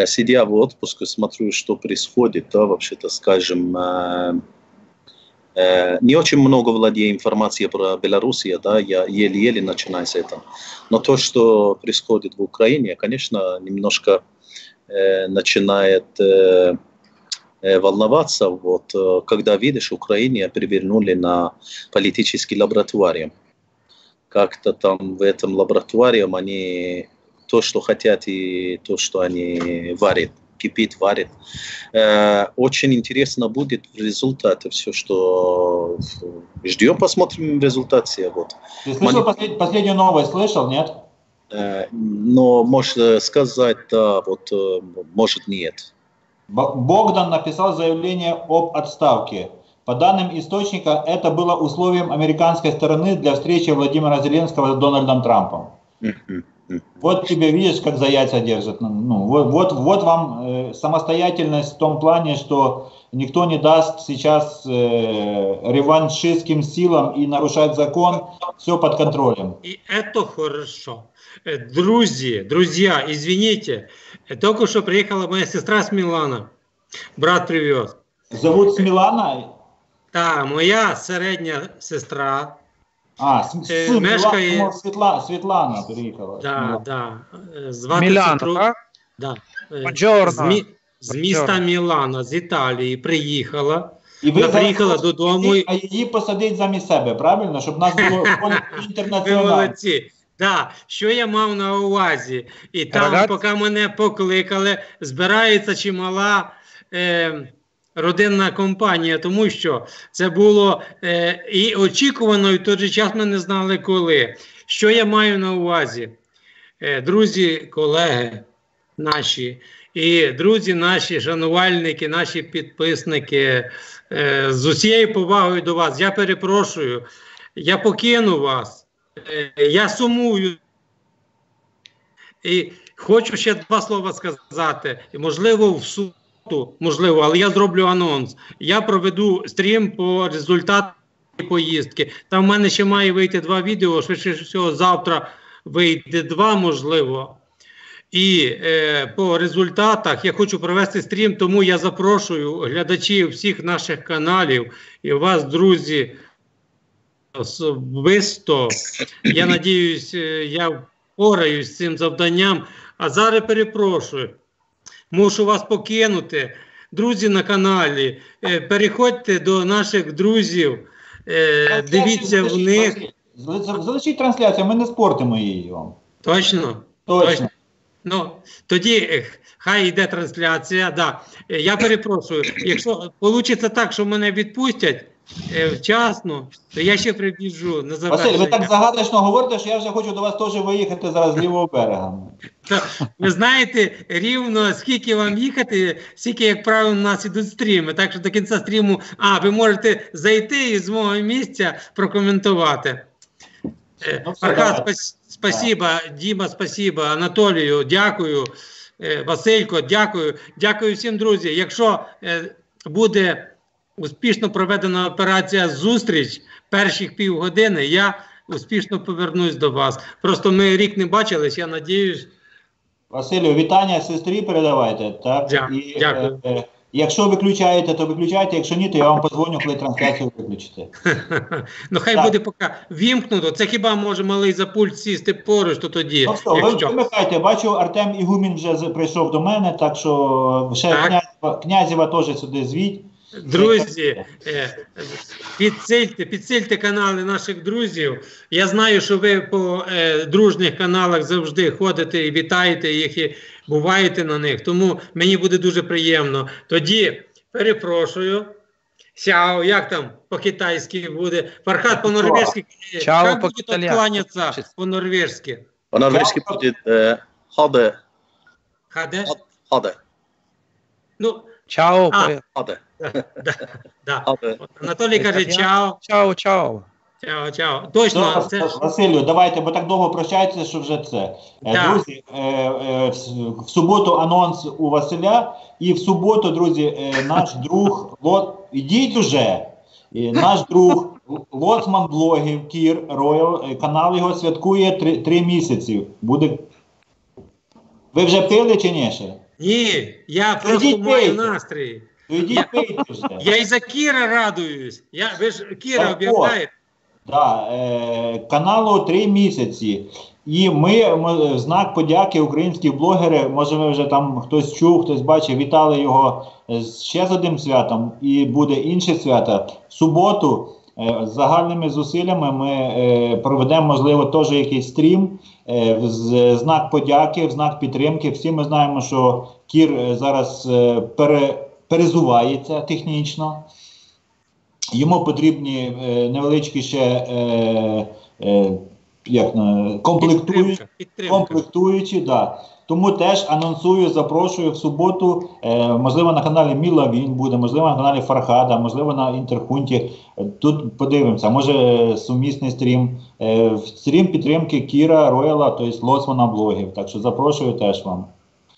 сидя в отпуске, смотрю, что происходит, да, вообще-то, скажем, не очень много владею информацией про Белоруссию, да, я еле-еле начинаю с этого. Но то, что происходит в Украине, конечно, немножко начинает волноваться, вот, когда видишь, Украине перевернули на политический лабораторий. Как-то там в этом лаборатории они то, что хотят, и то, что они варят, кипит, варят. Очень интересно будет в результате все, что ждем, посмотрим в результате. Вот. Ты слышал последнюю новость, слышал, нет? Но может сказать, да, вот, может нет. Богдан написал заявление об отставке. По данным источника, это было условием американской стороны для встречи Владимира Зеленского с Дональдом Трампом. Вот тебе, видишь, как за яйца держат. Ну, вот вам самостоятельность в том плане, что никто не даст сейчас реваншистским силам и нарушать закон, все под контролем. И это хорошо. Друзья, извините, только что приехала моя сестра с Милана. Брат привез. Зовут с Милана? Да, моя средня сестра. Мешкає... Світлана приїхала. Да. Мілана, так? Да. З міста Мілана, з Італії приїхала. Вона приїхала додому. А її посадить замість себе, правильно? Щоб нас було інтернаціонально. Ви молодці. Да, що я мав на увазі? І там, поки мене покликали, збирається чимала родинна компанія, тому що це було і очікувано, і в той же час ми не знали коли. Що я маю на увазі? Друзі, колеги наші, і друзі наші, шанувальники, наші підписники, з усією повагою до вас, я перепрошую, я покину вас. Я сумую і хочу ще 2 слова сказати, можливо в суботу, можливо, але я зроблю анонс. Я проведу стрім по результатам поїздки. Там в мене ще має вийти 2 відео, швидше всього завтра вийде 2, можливо. І по результатах я хочу провести стрім, тому я запрошую глядачів всіх наших каналів і вас, друзі, особисто. Я надіюсь, я впораюсь з цим завданням. А зараз перепрошую, мушу вас покинути. Друзі на каналі, переходьте до наших друзів, дивіться в них. Залишіть трансляцію, ми не спортимо її вам. Точно? Точно. Ну, тоді хай йде трансляція. Да. Я перепрошую, якщо вийде так, що мене відпустять вчасно, то я ще прибіжу на завершення. Василь, ви так загадочно говорите, що я вже хочу до вас теж виїхати зараз з лівого берега. Ви знаєте, рівно скільки вам їхати, скільки, як правило, у нас ідуть стріми. Так що до кінця стріму, ви можете зайти і з мого місця прокоментувати. Фархад, спасибо, Діма, спасибо, Анатолію, дякую, Василько, дякую. Дякую всім, друзі. Якщо буде успішно проведена операція «Зустріч» перших півгодини, я успішно повернусь до вас. Просто ми рік не бачились, я надіюсь. Василю, вітання сестрі передавайте. Так? Дякую. Якщо виключаєте, то виключайте, якщо ні, то я вам подзвоню, коли трансляцію виключите. Ну хай буде поки вімкнуто, це хіба може малий за пульт сісти поруч, то тоді. Ну що, ви вимикайте, бачу, Артем Ігумін вже прийшов до мене, так що ще Князєва теж сюди звіть. Друзі, підсильте канали наших друзів. Я знаю, що ви по дружніх каналах завжди ходите і вітаєте їх, і буваєте на них. Тому мені буде дуже приємно. Тоді, перепрошую, сяо, як там по-китайськи буде? Фархад по-норвежськи. Чао по-кланяться по-норвежськи? По-норвежски будет хаде. Хаде? Хаде. Ну, чао. Хаде. Да. Анатолій каже чао. Чао. Чао. Точно. Василю, давайте, бо так довго прощаєтеся, що вже це. Друзі, в суботу анонс у Василя, і в суботу, друзі, наш друг, ідіть уже, наш друг, лоцман блогів, Кір Роял, канал його святкує 3 місяці. Буде... Ви вже пили чи ні ще? Ні, я просто маю настрій. Я і за Кіра радуюсь. Ви ж Кіра об'являєте. Так, каналу 3 місяці. І ми в знак подяки українські блогери, може ви вже там хтось чув, хтось бачив, вітали його ще з одним святом, і буде інше свято. В суботу з загальними зусиллями ми проведемо, можливо, теж якийсь стрім в знак подяки, в знак підтримки. Всі ми знаємо, що Кір зараз перезувається технічно. Йому потрібні невеличкі ще комплектуючі. Да. Тому теж анонсую, запрошую в суботу, можливо на каналі Міла він буде, можливо на каналі Фархада, можливо на Інтерхунті. Тут подивимося, може сумісний стрім. Стрім підтримки Кіра Рояла, тобто лоцмана блогів. Так що запрошую теж вам.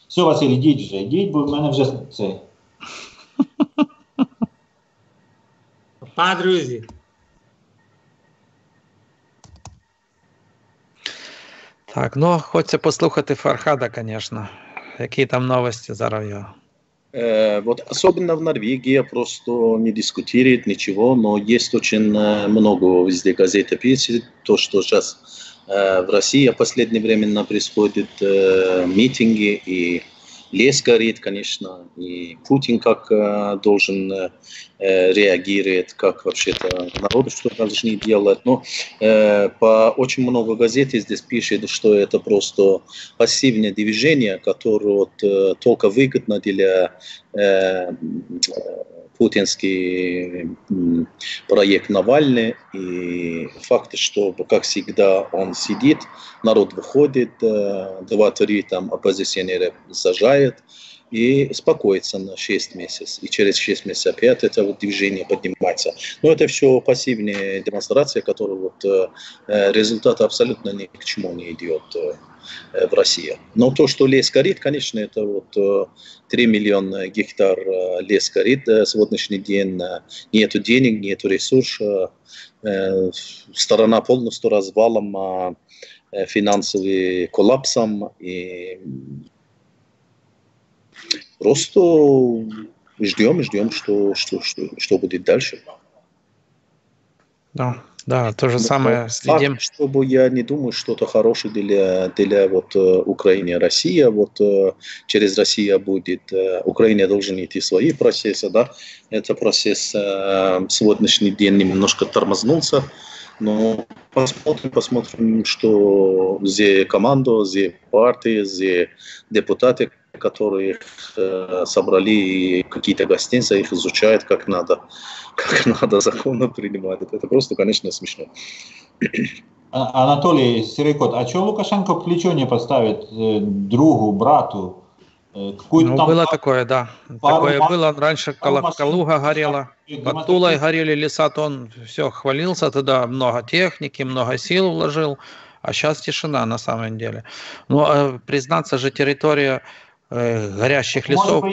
Все, Василь, йдіть, бо в мене вже це. Друзі. Так, ну, хочеться послухати Фархада, звісно. Які там новости зараз його? Вот особенно в Норвегии просто не дискутирует ничего, но есть очень много везде газеты пишет, то, что сейчас в России в последнее время происходят митинги, и лес горит, конечно, и Путин как должен реагировать, как вообще-то народ что должны делать. Но по очень много газет здесь пишет, что это просто пассивное движение, которое вот, только выгодно для путинский проект Навальный. И факт, что, как всегда, он сидит, народ выходит, 2-3 там оппозиционера сажает и успокоится на 6 месяцев. И через 6 месяцев опять это вот движение поднимается. Но это все пассивная демонстрация, которая вот результат абсолютно ни к чему не идет. в России. Но то, что лес горит, конечно, это вот 3 миллиона гектар лес горит в сегодняшний день. Нету денег, нету ресурсов. Сторона полностью развалом, финансовым коллапсом. И просто ждем, что будет дальше. Да, то же самое следим. Чтобы я не думаю, что-то хорошее для вот Украины, Россия. Вот через Россию будет, Украина должна идти свои процессы, да. Это процесс сегодняшний день немножко тормознулся. Но посмотрим, что за команду, за партии, за депутаты, которые собрали какие-то гостиницы, их изучают, как надо законы принимать. Это просто, конечно, смешно. Анатолий Серейкот, а чего Лукашенко плечо не подставит другу, брату? Было такое, да. Такое было. Раньше Калуга горела, под Тулой горели леса, то он все хвалился, тогда много техники, много сил вложил, а сейчас тишина на самом деле. Ну, признаться же, территория горящих лесов...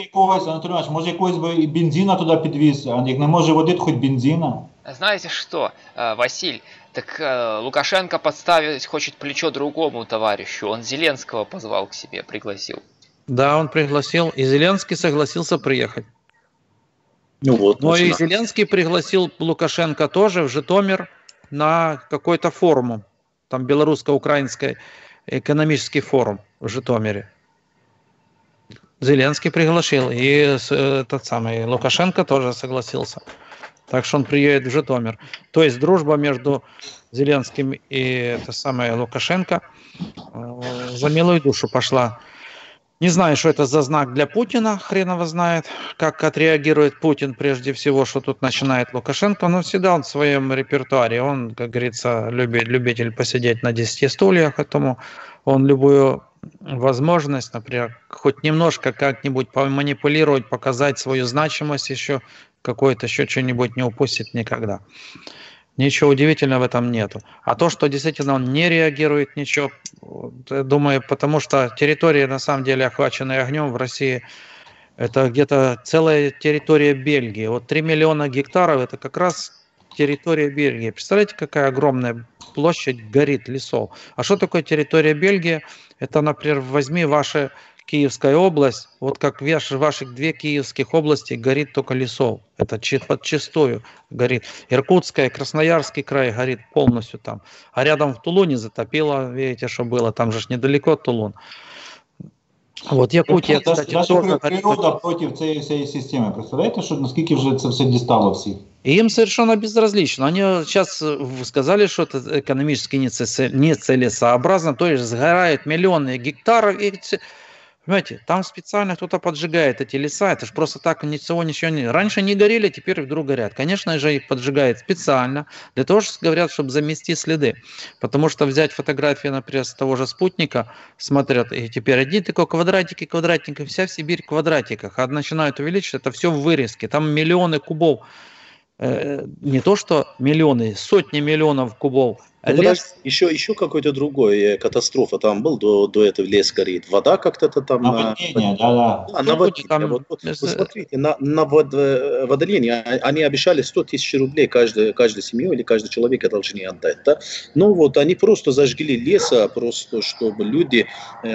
Може якогось би бензина туди підвіз, а як не може водити, хоч бензина. Знаете что, Василь, так Лукашенко подставить хочет плечо другому товарищу, он Зеленского позвал к себе, пригласил. Да, он пригласил, и Зеленский согласился приехать. Ну вот, но и Зеленский пригласил Лукашенко тоже в Житомир на какой-то форум, там белорусско-украинский экономический форум в Житомире. Зеленский пригласил, и этот самый Лукашенко тоже согласился. Так что он приедет в Житомир. То есть дружба между Зеленским и Лукашенко за милую душу пошла. Не знаю, что это за знак для Путина, хрен его знает, как отреагирует Путин прежде всего, что тут начинает Лукашенко, но всегда он в своем репертуаре, он, как говорится, любитель посидеть на 10 стульях, поэтому он любую возможность, например, хоть немножко как-нибудь поманипулировать, показать свою значимость еще какой-то, еще что-нибудь не упустит никогда. Ничего удивительного в этом нету. А то, что действительно он не реагирует, ничего, думаю, потому что территории, на самом деле, охваченные огнем в России, это где-то целая территория Бельгии. Вот 3 миллиона гектаров, это как раз территория Бельгии. Представляете, какая огромная площадь горит лесов. А что такое территория Бельгии? Это, например, возьми ваша Киевская область, вот как ваших 2 киевских области горит только лесов. Это подчистую горит. Иркутская, Красноярский край горит полностью там. А рядом в Тулуне затопило, видите, что было, там же недалеко Тулун. Вот Якутия, кстати, тоже природа проти цієї всієї системи. Представляєте, що наскільки вже це все дістало всіх? И им совершенно безразлично. Они сейчас сказали, что это экономически нецелесообразно, то есть сгорают миллионы гектаров. И, понимаете, там специально кто-то поджигает эти леса. Это же просто так ничего не... Раньше не горели, теперь вдруг горят. Конечно же, их поджигают специально, для того, что говорят, чтобы замести следы. Потому что взять фотографии, например, с того же спутника, смотрят, и теперь одни такие квадратики, вся Сибирь в квадратиках. А начинают увеличивать, это все в вырезке. Там миллионы кубов. Не то что миллионы, сотни миллионов кубов. Лес... Еще какой-то другой катастрофа там был, до этого лес горит. Вода как-то там... Наводнение, да. Наводнение. Там... Вот смотрите, на водолении они обещали 100 тысяч рублей каждой семье или каждый человек должны отдать. Да? Ну вот они просто зажгли лес, просто чтобы люди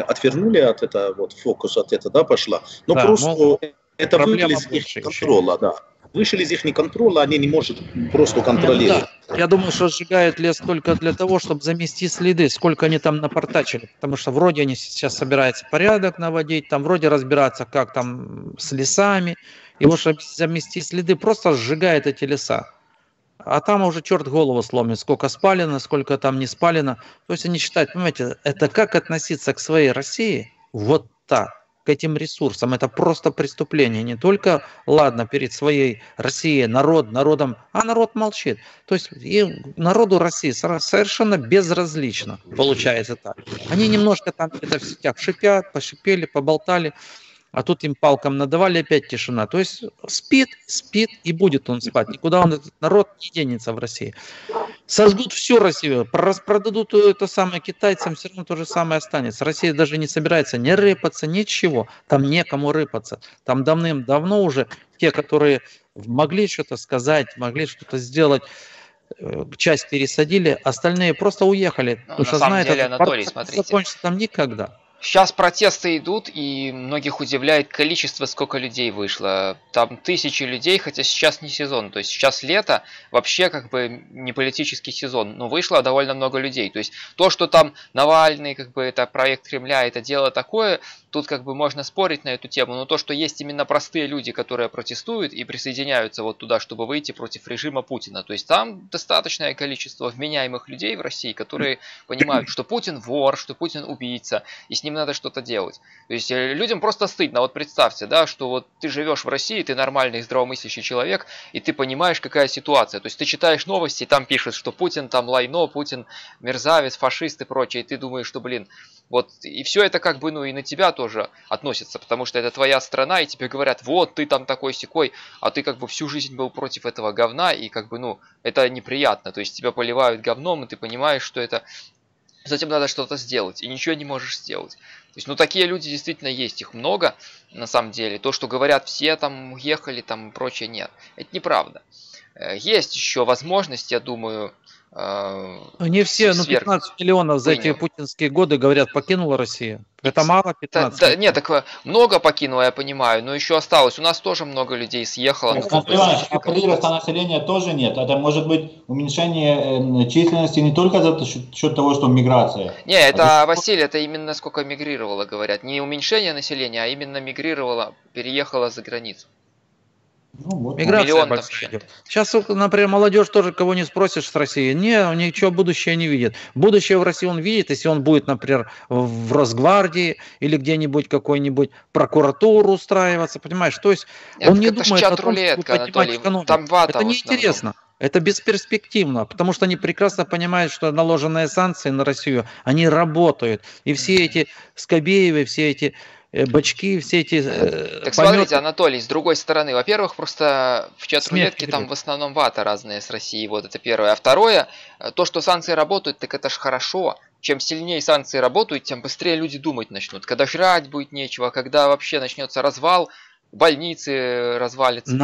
отвернули от этого, вот фокус от этого, да, пошла. Но да, просто это вышли из их контроля, да. Вышли из их контроля, они не могут просто контролировать. Да. Я думаю, что сжигают лес только для того, чтобы замести следы, сколько они там напортачили. Потому что вроде они сейчас собираются порядок наводить, там вроде разбираться, как там с лесами. И вот чтобы замести следы, просто сжигают эти леса. А там уже черт голову сломит, сколько спалено, сколько там не спалено. То есть они считают, понимаете, это как относиться к своей России? Вот так. К этим ресурсам. Это просто преступление. Не только, ладно, перед своей Россией, народом, а народ молчит. То есть и народу России совершенно безразлично получается так. Они немножко там где-то в сетях шипят, пошипели, поболтали. а тут им палкам надавали, опять тишина. То есть спит и будет он спать. Никуда он, этот народ, не денется в России. Сожгут всю Россию, распродадут это самое китайцам, все равно то же самое останется. Россия даже не собирается не рыпаться, ничего. Там некому рыпаться. Там давным-давно уже те, которые могли что-то сказать, могли что-то сделать, часть пересадили, остальные просто уехали. Ну, Потому что знают, деле, этот Анатолий, не смотрите. закончится там никогда. Сейчас протесты идут, и многих удивляет количество, сколько людей вышло. Там тысячи людей, хотя сейчас не сезон. То есть сейчас лето, вообще как бы не политический сезон, но вышло довольно много людей. То есть то, что там Навальный, как бы это проект Кремля, это дело такое, тут как бы можно спорить на эту тему. Но то, что есть именно простые люди, которые протестуют и присоединяются вот туда, чтобы выйти против режима Путина. То есть там достаточное количество вменяемых людей в России, которые понимают, что Путин вор, что Путин убийца, и с ним надо что-то делать. То есть людям просто стыдно. Вот представьте, да, что вот ты живешь в России, ты нормальный, здравомыслящий человек, и ты понимаешь, какая ситуация. То есть ты читаешь новости, и там пишут, что Путин там лайно, Путин мерзавец, фашист и прочее, и ты думаешь, что, блин, вот, и все это как бы, ну, и на тебя тоже относится, потому что это твоя страна, и тебе говорят, вот, ты там такой-сякой, а ты как бы всю жизнь был против этого говна, и как бы, ну, это неприятно. То есть тебя поливают говном, и ты понимаешь, что это... С этим надо что-то сделать, и ничего не можешь сделать. То есть, ну, такие люди действительно есть, их много, на самом деле. То, что говорят, все там уехали, там и прочее, нет. Это неправда. Есть еще возможность, я думаю... Не все, но 15 миллионов за эти путинские годы, говорят, покинула Россию. Это мало, 15? Да, нет, так много покинуло, я понимаю, но еще осталось. У нас тоже много людей съехало. А прироста населения тоже нет. Это может быть уменьшение численности не только за счет того, что миграция. Не, это, Василий, это именно сколько мигрировало, говорят. Не уменьшение населения, а именно мигрировало, переехало за границу. Ну, вот. Миграция большая идет. Сейчас, например, молодежь тоже, кого не спросишь с России, ничего будущее не видит. Будущее в России он видит, если он будет, например, в Росгвардии или где-нибудь какой-нибудь прокуратуру устраиваться, понимаешь? То есть он не думает о том, чтобы поднимать экономику. Это неинтересно. Это бесперспективно, потому что они прекрасно понимают, что наложенные санкции на Россию, они работают. И все эти Скобеевы, все эти бачки, все эти... Так смотрите, Анатолий, с другой стороны, во-первых, просто в чат рулетке там в основном вата разные с Россией, вот это первое. А второе, то, что санкции работают, так это ж хорошо. Чем сильнее санкции работают, тем быстрее люди думать начнут. Когда жрать будет нечего, когда вообще начнется развал, больницы развалятся.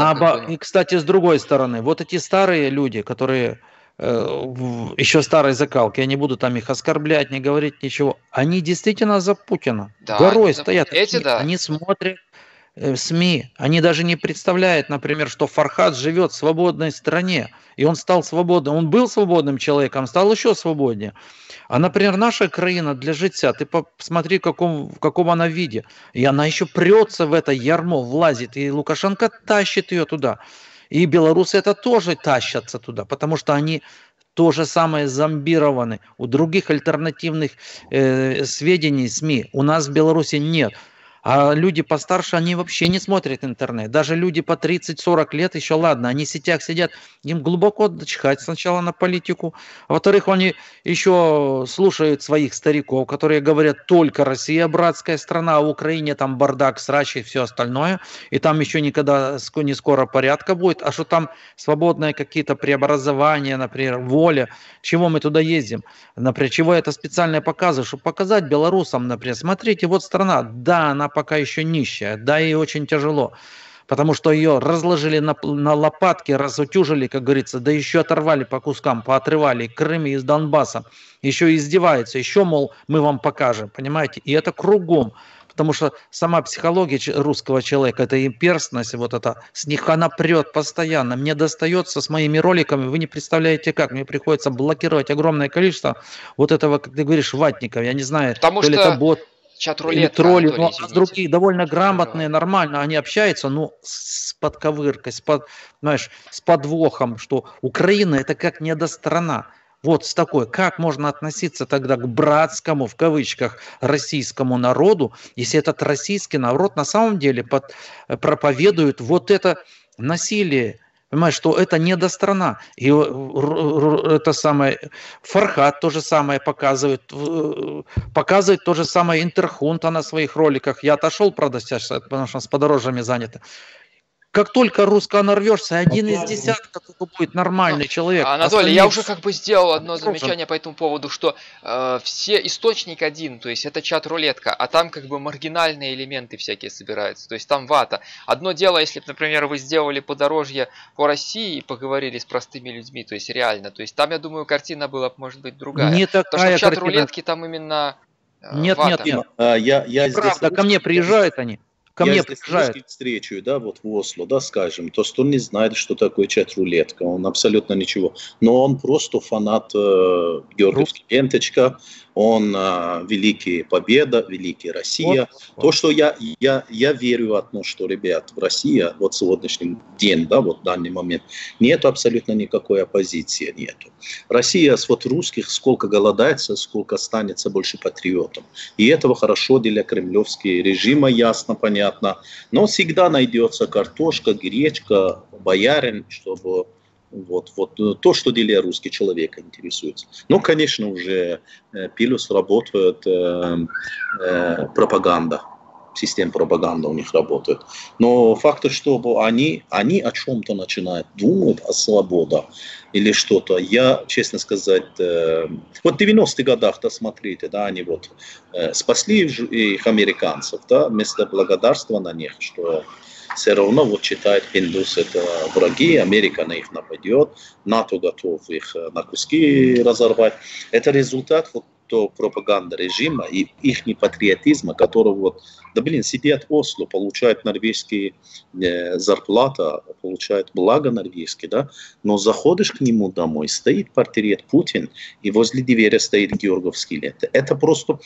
И, кстати, с другой стороны, вот эти старые люди, которые... еще старой закалки, я не буду там их оскорблять, не говорить ничего, они действительно за Путина. Да, горой стоят. Они смотрят СМИ, они даже не представляют, например, что Фархад живет в свободной стране, и он стал свободным, он был свободным человеком, стал еще свободнее. А, например, наша краина для життя, ты посмотри, в каком она виде, и она еще прется в это ярмо, влазит, и Лукашенко тащит ее туда. И белорусы это тоже тащатся туда, потому что они то же самое зомбированы. У других альтернативных сведений СМИ у нас в Беларуси нет. А люди постарше, они вообще не смотрят интернет. Даже люди по 30-40 лет, еще ладно, они в сетях сидят, им глубоко дочихать сначала на политику. А во-вторых, они еще слушают своих стариков, которые говорят, только Россия братская страна, а в Украине там бардак, срач и все остальное. И там еще никогда не скоро порядка будет. А что там свободные какие-то преобразования, например, воля. Чего мы туда ездим? Например, чего это специально показываю? Чтобы показать белорусам, например, смотрите, вот страна, да, она пока еще нищая, да, и очень тяжело, потому что ее разложили на лопатки, разутюжили, как говорится, да еще оторвали по кускам, поотрывали Крым из Донбасса, еще издеваются, еще, мол, мы вам покажем, понимаете, и это кругом, потому что сама психология русского человека, это имперственность, вот это, с них она прет постоянно, мне достается с моими роликами, вы не представляете как, мне приходится блокировать огромное количество вот этого, как ты говоришь, ватников, я не знаю, потому то ли это бот, или тролли, но другие довольно грамотные, нормально, они общаются, но с подковыркой, знаешь, с подвохом, что Украина это как недострана. Вот с такой, как можно относиться тогда к братскому, в кавычках, российскому народу, если этот российский народ на самом деле проповедует вот это насилие, Понимаешь, что это недострана. И это самое, Фархад то же самое показывает то же самое Интерхунта на своих роликах. Я отошел, правда, сейчас, потому что с подорожьями занято. Как только русско нарвешься, один из десятка будет нормальный человек. Анатолий, я уже как бы сделал одно замечание по этому поводу, что все источник один, то есть это чат-рулетка, а там как бы маргинальные элементы всякие собираются, то есть там вата. Одно дело, если, например, вы сделали подорожье по России и поговорили с простыми людьми, то есть реально, то есть там, я думаю, картина была, может быть, другая. Не такая потому что в чат-рулетке там именно вата. Правда, ко мне приезжают они. Ко мне приезжают. Встречу, да, вот в Осло, да, скажем, то, что он не знает, что такое чат-рулетка, он абсолютно ничего. Но он просто фанат Георгиевского Ленточка, он великий Победа, великий Россия. Вот. То, что я верю одно, что, ребят, в России вот сегодняшний день, да, вот в данный момент, нету абсолютно никакой оппозиции, нету. Россия вот русских сколько голодается, сколько останется больше патриотом. И этого хорошо для кремлевского режима, ясно, понятно. Но всегда найдется картошка, гречка, боярин, чтобы вот то, что для русского человека интересуется. Ну, конечно, уже плюс работает пропаганда. Система пропаганды у них работает. Но факт, что они о чем-то начинают думать, о свободе или что-то. Я, честно сказать, вот в 90-х годах-то, смотрите, да, они вот спасли их американцев, да, вместо благодарства на них, что все равно вот читает индус это враги, Америка на них нападет, НАТО готов их на куски разорвать. Это результат вот то пропаганды режима и их патриотизма, которого вот, сидят в Осло, получают норвежские зарплата, получают благо норвежские, да, но заходишь к нему домой, стоит портрет Путин, и возле двери стоит Георгиевский лента. Это просто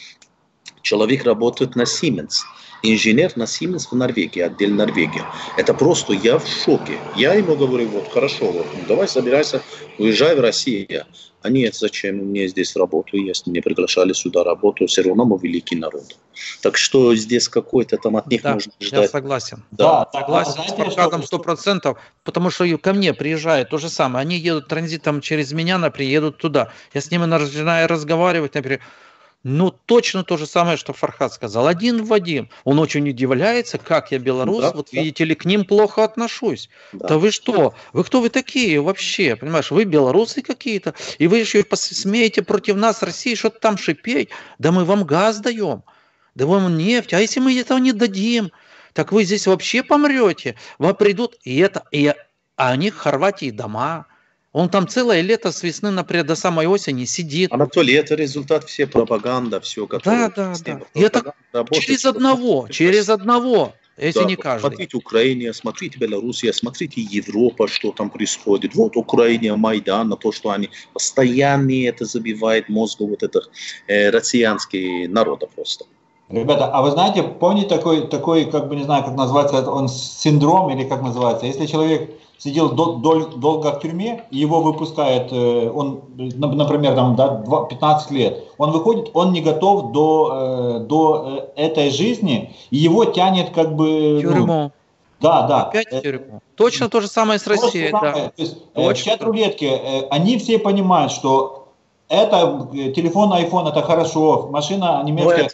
человек работает на Siemens. Инженер на Siemens в Норвегии, отдел Норвегии. Это просто я в шоке. Я ему говорю, вот хорошо, вот, давай собирайся, уезжай в Россию. А нет, зачем, мне здесь работаю, если меня приглашали сюда работаю, все равно мы великий народ. Так что здесь какой-то там от них можно ждать. Я согласен. Да, согласен с Фархадом 100%, потому что ко мне приезжают то же самое. Они едут транзитом через меня, приедут туда. Я с ними начинаю разговаривать, например, ну, точно то же самое, что Фархад сказал. Один в один. Он очень удивляется, как я белорус, видите ли, к ним плохо отношусь. Да вы что? Вы кто вы такие вообще? Понимаешь, вы белорусы какие-то, и вы еще смеете против нас, России, что-то там шипеть. Да мы вам газ даем, да вам нефть. А если мы этого не дадим, так вы здесь вообще помрете. Вам придут, а у них в Хорватии дома. Он там целое лето с весны, например, до самой осени сидит. Анатолий, это результат всей пропаганды, все, которое... Да. И это через одного, если не каждый. Смотрите Украина, смотрите Белоруссия, смотрите Европа, что там происходит. Вот Украина, Майдан, то, что они постоянно это забивает мозг вот этих россиянских народов просто. Ребята, а вы знаете, помните такой, как бы не знаю, как называется, он синдром или как называется, если человек сидел долго в тюрьме, и его выпускает, он, например, там, 15 лет, он выходит, он не готов до этой жизни, и его тянет как бы... Тюрьму. Да. Опять в тюрьму. Точно то же самое с Россией. Да. То есть, в чат-рулетке они все понимают, что это телефон, iPhone, это хорошо, машина немецкая.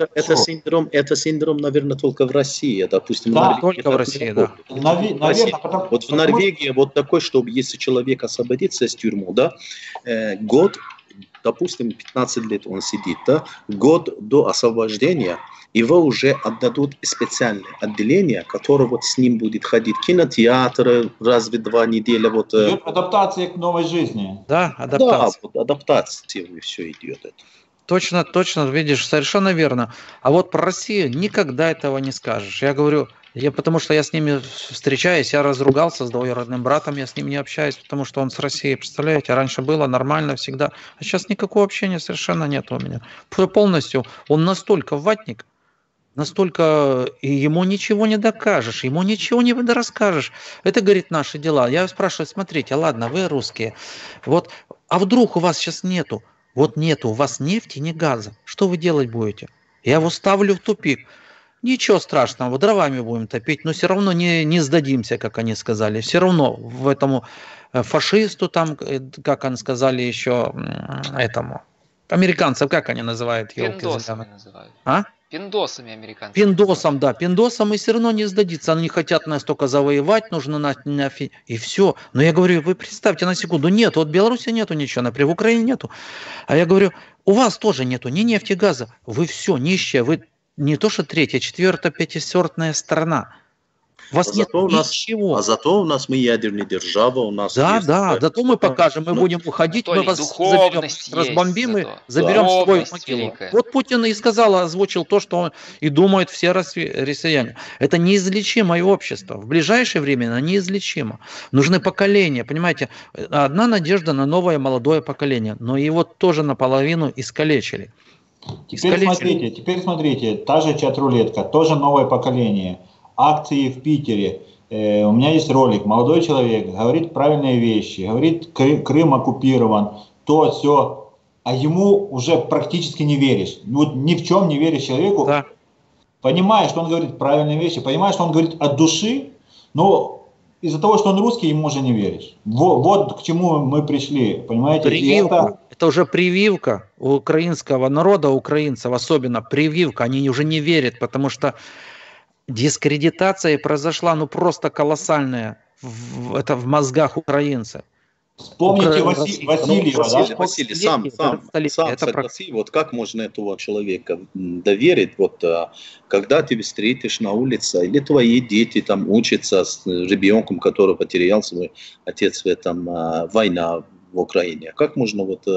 Это синдром, наверное, только в России, допустим. Да, только в России, да. Наверное, вот в Норвегии вот такой, чтобы если человек освободится из тюрьмы, да, год, допустим, 15 лет он сидит, да, год до освобождения его уже отдадут специальное отделение, которое вот с ним будет ходить в кинотеатр раз в 2 недели. Вот, идет адаптация к новой жизни. Да, адаптация. Да, вот адаптация и все идет. Это. Точно, видишь, совершенно верно. А вот про Россию никогда этого не скажешь. Я говорю, потому что я с ними встречаюсь, я разругался с двоюродным братом, я с ним не общаюсь, потому что он с Россией, представляете, раньше было нормально всегда, а сейчас никакого общения совершенно нет у меня. Полностью, он настолько ватник, настолько, и ему ничего не докажешь, ему ничего не расскажешь. Это, говорит, наши дела. Я спрашиваю, смотрите, ладно, вы русские, вот, а вдруг у вас сейчас нету? Вот нету у вас нефти, ни газа. Что вы делать будете? Я его ставлю в тупик. Ничего страшного, дровами будем топить, но все равно не сдадимся, как они сказали. Все равно в этому фашисту, там, как они сказали еще, этому, американцев, как они называют? Пиндосами называют. А? Пиндосами американцев. Пиндосом, да, пиндосом, и все равно не сдадится. Они не хотят нас только завоевать, нужно и все. Но я говорю, вы представьте на секунду, нет, вот в Беларуси нету ничего, например, в Украине нету. А я говорю, у вас тоже нету ни нефти, газа, вы все нищие, вы не то что третья, четвертая, пятисортная страна. У вас нет ничего. А зато у нас мы ядерная держава, у нас да, есть... Да, зато мы покажем, мы будем уходить, мы вас заберем, разбомбим и заберем в свою могилу. Вот Путин и сказал, озвучил то, что он и думают все россияне. Это неизлечимое общество. В ближайшее время оно неизлечимо. Нужны поколения, понимаете. Одна надежда на новое молодое поколение, но его тоже наполовину искалечили. Теперь смотрите, та же чат-рулетка, тоже новое поколение. Акции в Питере. У меня есть ролик. Молодой человек говорит правильные вещи, говорит, Крым оккупирован, то, все. А ему уже практически не веришь. Вот ни в чем не веришь человеку. Да. Понимаешь, что он говорит правильные вещи, понимаешь, что он говорит от души, но из-за того, что он русский, ему уже не веришь. Вот к чему мы пришли, понимаете? Это уже прививка у украинского народа, украинцев особенно, прививка. Они уже не верят, потому что дискредитация произошла, ну, просто колоссальная это в мозгах украинцев. Вспомните Васильева, да? Василий сам согласился, вот как можно этого человека доверить, вот когда ты встретишь на улице, или твои дети там учатся с ребенком, который потерял свой отец в этом война в Украине. Как можно вот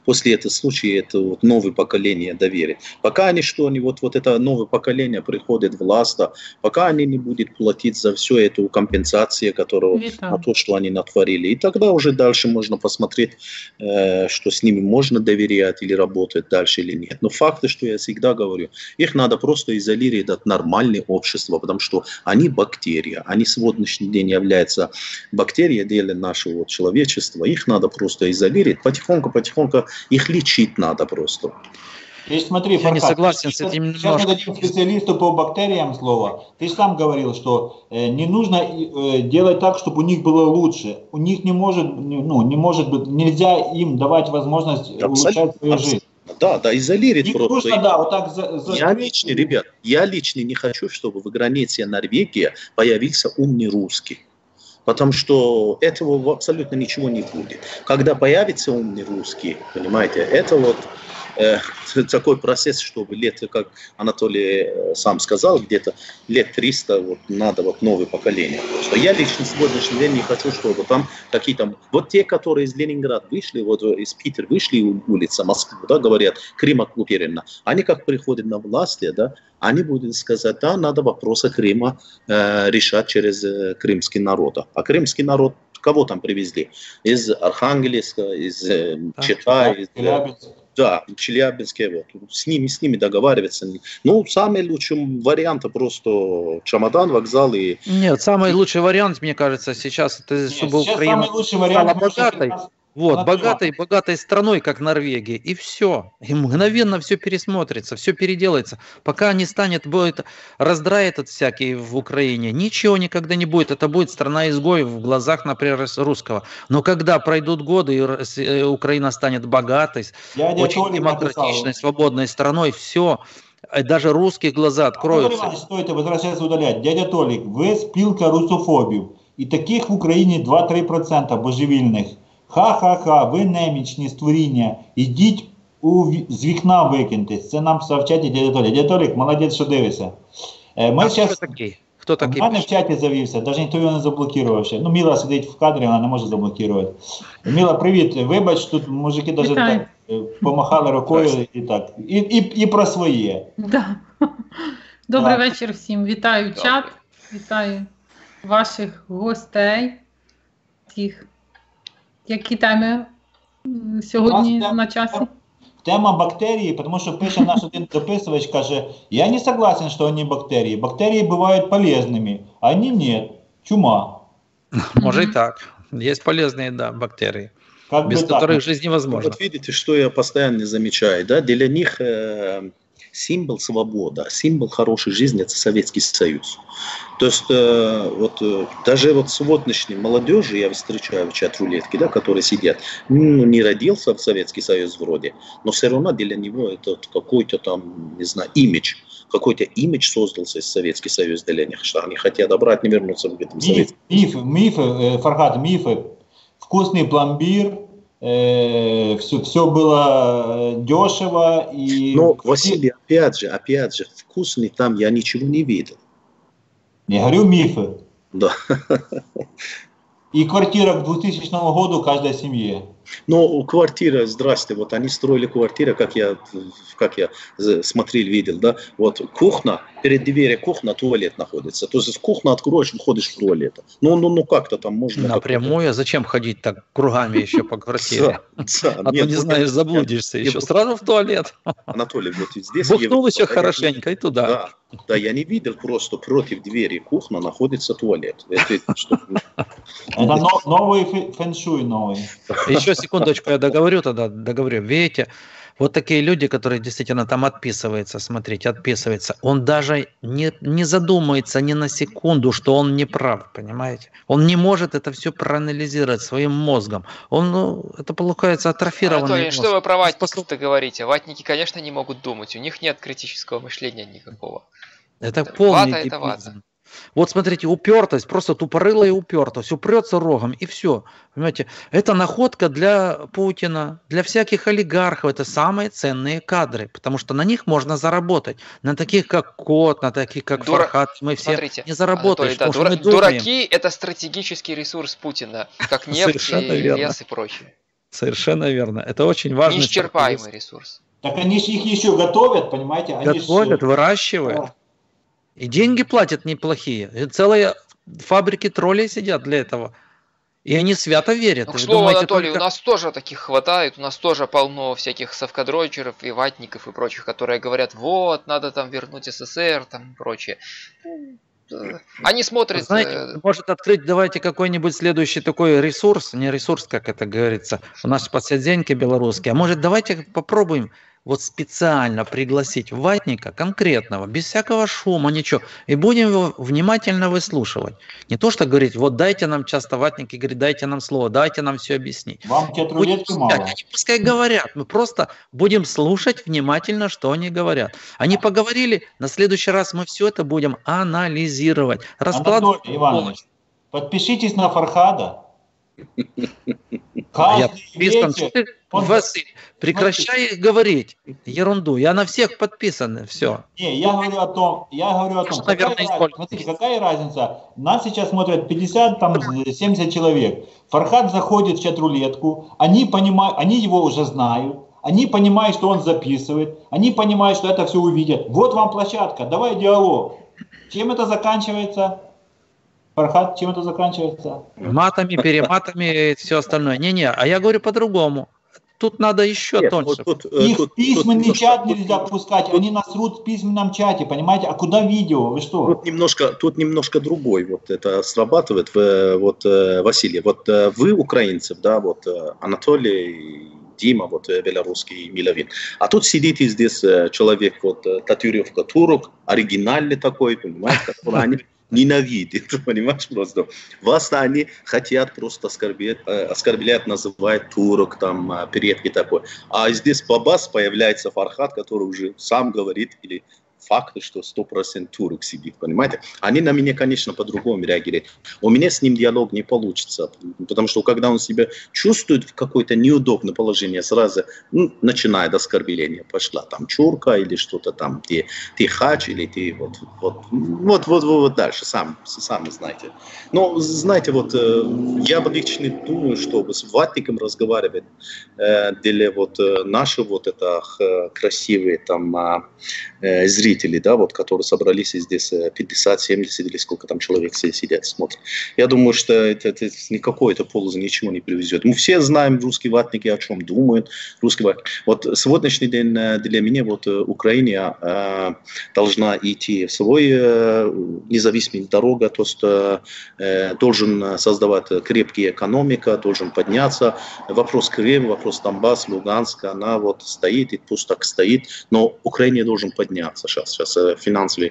после этого случая это вот новое поколение доверить? Пока они вот это новое поколение приходит в власть, пока они не будут платить за все эту компенсацию, которую на то, что они натворили. И тогда уже дальше можно посмотреть, что с ними можно доверять или работать дальше или нет. Но факты, что я всегда говорю, их надо просто изолировать от нормального общества, потому что они бактерия. Они сегодняшний день являются бактерией дела нашего человечества. Их надо просто изолировать, потихоньку их лечить надо просто. Ты смотри, я не согласен с этим. Сейчас мы дадим специалисту по бактериям слово. Ты же сам говорил, что не нужно делать так, чтобы у них было лучше. У них не может быть, нельзя им давать возможность улучшать свою жизнь. Да, изолировать просто. Нужно, да, вот так я лично не хочу, чтобы в границе Норвегии появился умный русский. Потому что этого абсолютно ничего не будет. Когда появится умный русский, понимаете, это вот такой процесс, чтобы лет, как Анатолий сам сказал, где-то лет 300 вот, надо вот новое поколение. Просто я лично сегодняшний день не хочу, чтобы там какие-то... Вот те, которые из Ленинграда вышли, вот из Питера вышли улица Москвы, да, говорят, Крым оккупирован. Они как приходят на власть, да, они будут сказать, да, надо вопросы Крыма решать через крымский народ. А крымский народ кого там привезли? Из Архангельска, из Чита, из... Да, Челябинске, вот. С ними договариваться. Ну, самый лучший вариант просто чемодан, вокзал и... Нет, самый лучший вариант, мне кажется, сейчас это чтобы Украина стала богатой. Вот, богатой страной, как Норвегия, и все. И мгновенно все пересмотрится, все переделается. Пока не будет раздрай этот всякий в Украине, ничего никогда не будет. Это будет страна-изгой в глазах, например, русского. Но когда пройдут годы, и Украина станет богатой, очень демократичной, свободной страной, все. Даже русские глаза откроются. Что это возвращается удалять? Дядя Толик, ви спілка русофобів. І таких в Україні 2-3% божевільних. Ха-ха-ха, ви немічні створіння, ідіть з вікна викиньтесь. Це нам писав в чаті дядя Толік. Дядя Толік, молодець, що дивишся. Хто такий? У мене в чаті завівся, навіть ніхто його не заблокував ще. Ну, Міла сидить в кадрі, вона не може заблокувати. Міла, привіт, вибач, тут мужики навіть так помахали рукою і так. І про своє. Да. Добрий вечір всім. Вітаю чат, вітаю ваших гостей. Які теми сьогодні на часі? Тема бактерии, потому что пише наш один дописывач, каже, я не согласен, что они бактерии. Бактерии бывают полезными, а они нет. Чума. Может и так. Есть полезные, да, бактерии, без которых жизнь невозможна. Вот видите, что я постоянно замечаю, да, для них символ свободы, символ хорошей жизни – это Советский Союз. То есть даже вот сегодняшней молодежи я встречаю в чат-рулетке, да, которые сидят, не родился в Советский Союз вроде, но все равно для него это какой-то там, не знаю, имидж. Какой-то имидж создался из Советский Союз для них, что они хотят обратно вернуться в этом Советском Союзе. Мифы, Фархад, мифы. Вкусный пломбир, все было дешево. Но, Василий, опять же, вкусный там я ничего не видел. Я говорю мифы. Да. И квартира к 2000 году каждой семье. Ну, квартира, здрасте, вот они строили квартиру, как я смотрел, видел, да, вот кухня, перед дверью кухня, туалет находится, то есть кухню откроешь, выходишь в туалет. Ну как-то там можно... Напрямую, зачем ходить так кругами еще по квартире? А то не знаешь, заблудишься еще, сразу в туалет. Анатолий, вот здесь... Бухнул еще хорошенько и туда. Да, я не видел, просто против двери кухни находится туалет. Это новый фэн-шуй новый. Еще секундочку, я договорю. Видите, вот такие люди, которые действительно там отписываются, смотрите, отписывается, он даже не задумается ни на секунду, что он не прав, понимаете? Он не может это все проанализировать своим мозгом. Это получается атрофированный Анатолий, мозг. что вы про ватников-то говорите? Ватники, конечно, не могут думать, у них нет критического мышления никакого. Это полный вата, это вата. дебилизм. Вот смотрите, упертость, просто тупорылая упертость, упрется рогом и все. Понимаете, это находка для Путина, для всяких олигархов, это самые ценные кадры, потому что на них можно заработать. На таких, как Кот, на таких, как Фархад, мы все не заработаем. Анатолий, дураки – это стратегический ресурс Путина, как нефть, и лес и прочее. Совершенно верно. Это очень важный неисчерпаемый ресурс. Так они же их еще готовят, понимаете? Готовят, выращивают. И деньги платят неплохие. И целые фабрики троллей сидят для этого. И они свято верят. Ну, к слову, Анатолий, у нас тоже таких хватает. У нас тоже полно всяких совкадройчеров и ватников и прочих, которые говорят, вот, надо там вернуть СССР, там и прочее. Они смотрят... Знаете, может открыть, давайте какой-нибудь следующий такой ресурс, не ресурс, как это говорится, у нас подсядзеньки белорусские, а может давайте попробуем вот специально пригласить ватника конкретного, без всякого шума, ничего, и будем его внимательно выслушивать. Не то, что говорить, вот дайте нам, часто ватники говорят, дайте нам слово, дайте нам все объяснить. Вам чат-рулетки мало. Они пускай говорят, мы просто будем слушать внимательно, что они говорят. Они поговорили, на следующий раз мы все это будем анализировать. Анатолий Иванович, подпишитесь на Фархада. Я подписан. Василий, прекращай говорить ерунду. Я на всех подписан. Все. Не, я говорю о том, смотрите, какая разница. Нас сейчас смотрят 50-70 человек. Фархад заходит в чат-рулетку, они понимают, они его уже знают, они понимают, что он записывает, они понимают, что это все увидят. Вот вам площадка, давай диалог. Чем это заканчивается? Фархад, чем это заканчивается? Матами, перематами и все остальное. Не-не, а я говорю по-другому. Тут надо еще тоньше. Их в письменный чат нельзя пускать, они насрут в письменном чате, понимаете? А куда видео? Вы что? Тут немножко другой вот это срабатывает, вот, Василий. Вот вы украинцев, да, вот Анатолий, Дима, вот белорусский Миловин. А тут сидите здесь человек, вот татуировка турок, оригинальный такой, понимаете, который они ненавидят, понимаешь, просто. Вас они хотят просто оскорблять, называют турок, там, предки такой. А здесь бабас появляется Фархад, который уже сам говорит, или факты, что 100% турок сидит, понимаете? Они на меня, конечно, по-другому реагируют. У меня с ним диалог не получится, потому что когда он себя чувствует в какое-то неудобное положение, сразу начинает оскорбление. Пошла там чурка или что-то там, ты хач или ты вот дальше, сами знаете. Но, знаете, вот я лично думаю, что с ватником разговаривать для вот наши вот это красивые там зрители, зрителей, да, вот, которые собрались и здесь 50, 70 или сколько там человек все сидят, смотрят. Я думаю, что это никакой пользы ничего не привезет. Мы все знаем, русские ватники о чем думают. Вот сегодняшний день для меня вот Украина должна идти в свой независимый дорога, то есть должен создавать крепкие экономика, должен подняться. Вопрос Крым, вопрос Донбасс, Луганск, она вот стоит и пусть так стоит, но Украина должен подняться сейчас финансовая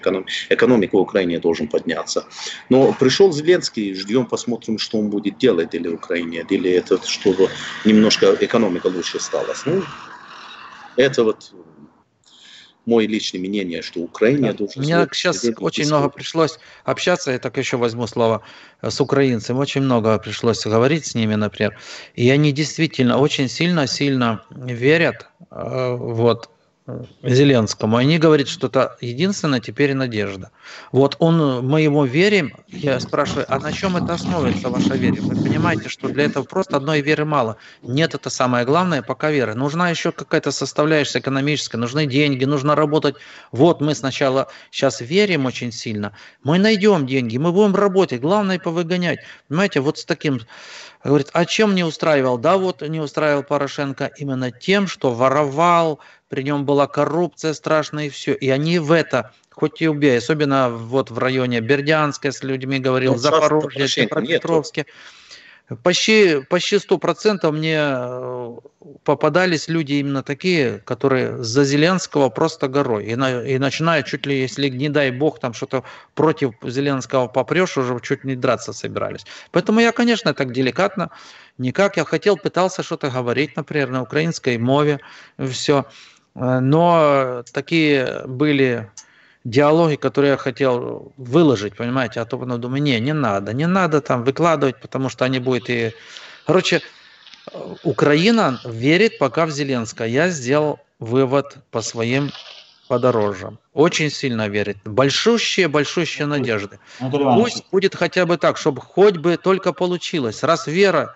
экономика Украины должен подняться. Но пришел Зеленский, ждем, посмотрим, что он будет делать для Украины, или это, чтобы немножко экономика лучше стала. Ну, это вот мое личное мнение, что Украина должна... Мне сейчас очень много пришлось общаться, я так еще возьму слово, с украинцами, очень много пришлось говорить с ними, например, и они действительно очень сильно верят вот Зеленскому. Они говорят, что это единственная теперь надежда. Вот мы ему верим. Я спрашиваю, а на чем это основывается, ваша вера? Вы понимаете, что для этого просто одной веры мало. Нет, это самое главное, пока вера. Нужна еще какая-то составляющая экономическая, нужны деньги, нужно работать. Вот мы сначала сейчас верим очень сильно, мы найдем деньги, мы будем работать, главное повыгонять. Понимаете, вот с таким... Говорит, а чем не устраивал? Да, вот не устраивал Порошенко именно тем, что воровал, при нем была коррупция страшная и все. И они в это, хоть и убей, особенно вот в районе Бердянска, с людьми говорил, Запорожье, Днепропетровске. Почти 100% мне попадались люди именно такие, которые за Зеленского просто горой. И начинают чуть ли, если не дай бог, там что-то против Зеленского попрешь, уже чуть не драться собирались. Поэтому я, конечно, так деликатно, никак. Я пытался что-то говорить, например, на украинской мове, все. Но такие были... диалоги, которые я хотел выложить, понимаете, а то потом думаю, не надо там выкладывать, потому что они будут и... Короче, Украина верит пока в Зеленского. Я сделал вывод по своим подорожам. Очень сильно верит. Большущие надежды. Пусть будет хотя бы так, чтобы хоть бы только получилось. Раз вера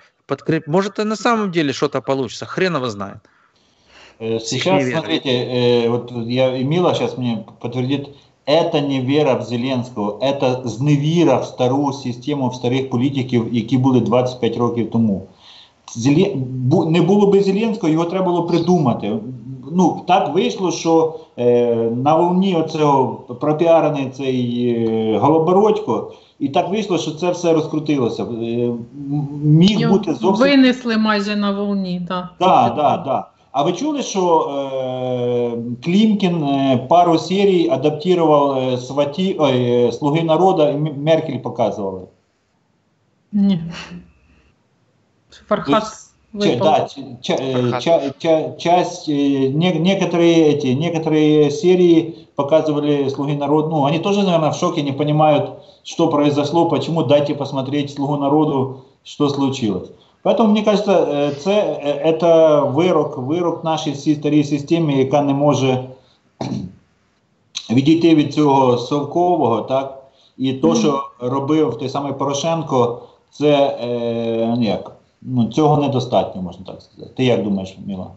может и на самом деле что-то получится, хрен его знает. Сейчас, смотрите, вот я, Мила сейчас мне подтвердит, это не вера в Зеленського, это зневіра в стару систему, в старих політиків, які були 25 років тому. Не було би Зеленського, його треба було придумати. Ну, так вийшло, що на волні оцього пропіарений цей Голобородько, і так вийшло, що це все розкрутилося. Міг бути зовсім... Винесли майже на волні, так. Так. А ви чули, що Клімкін пару серій адаптував «Слуги народу» і Меркель показували? Ні. Фархад выпал. Некоторые серии показывали «Слуги народу». Ну, они тоже, наверное, в шоке, не понимают, что произошло, почему. Дайте посмотреть «Слугу народу», что случилось. Поэтому, мне кажется, это вирок нашій старій системі, яка не може відійти від цього совкового, так? І то, що робив той самий Порошенко, це цього недостатньо, можна так сказати. Ти як думаєш, Міла?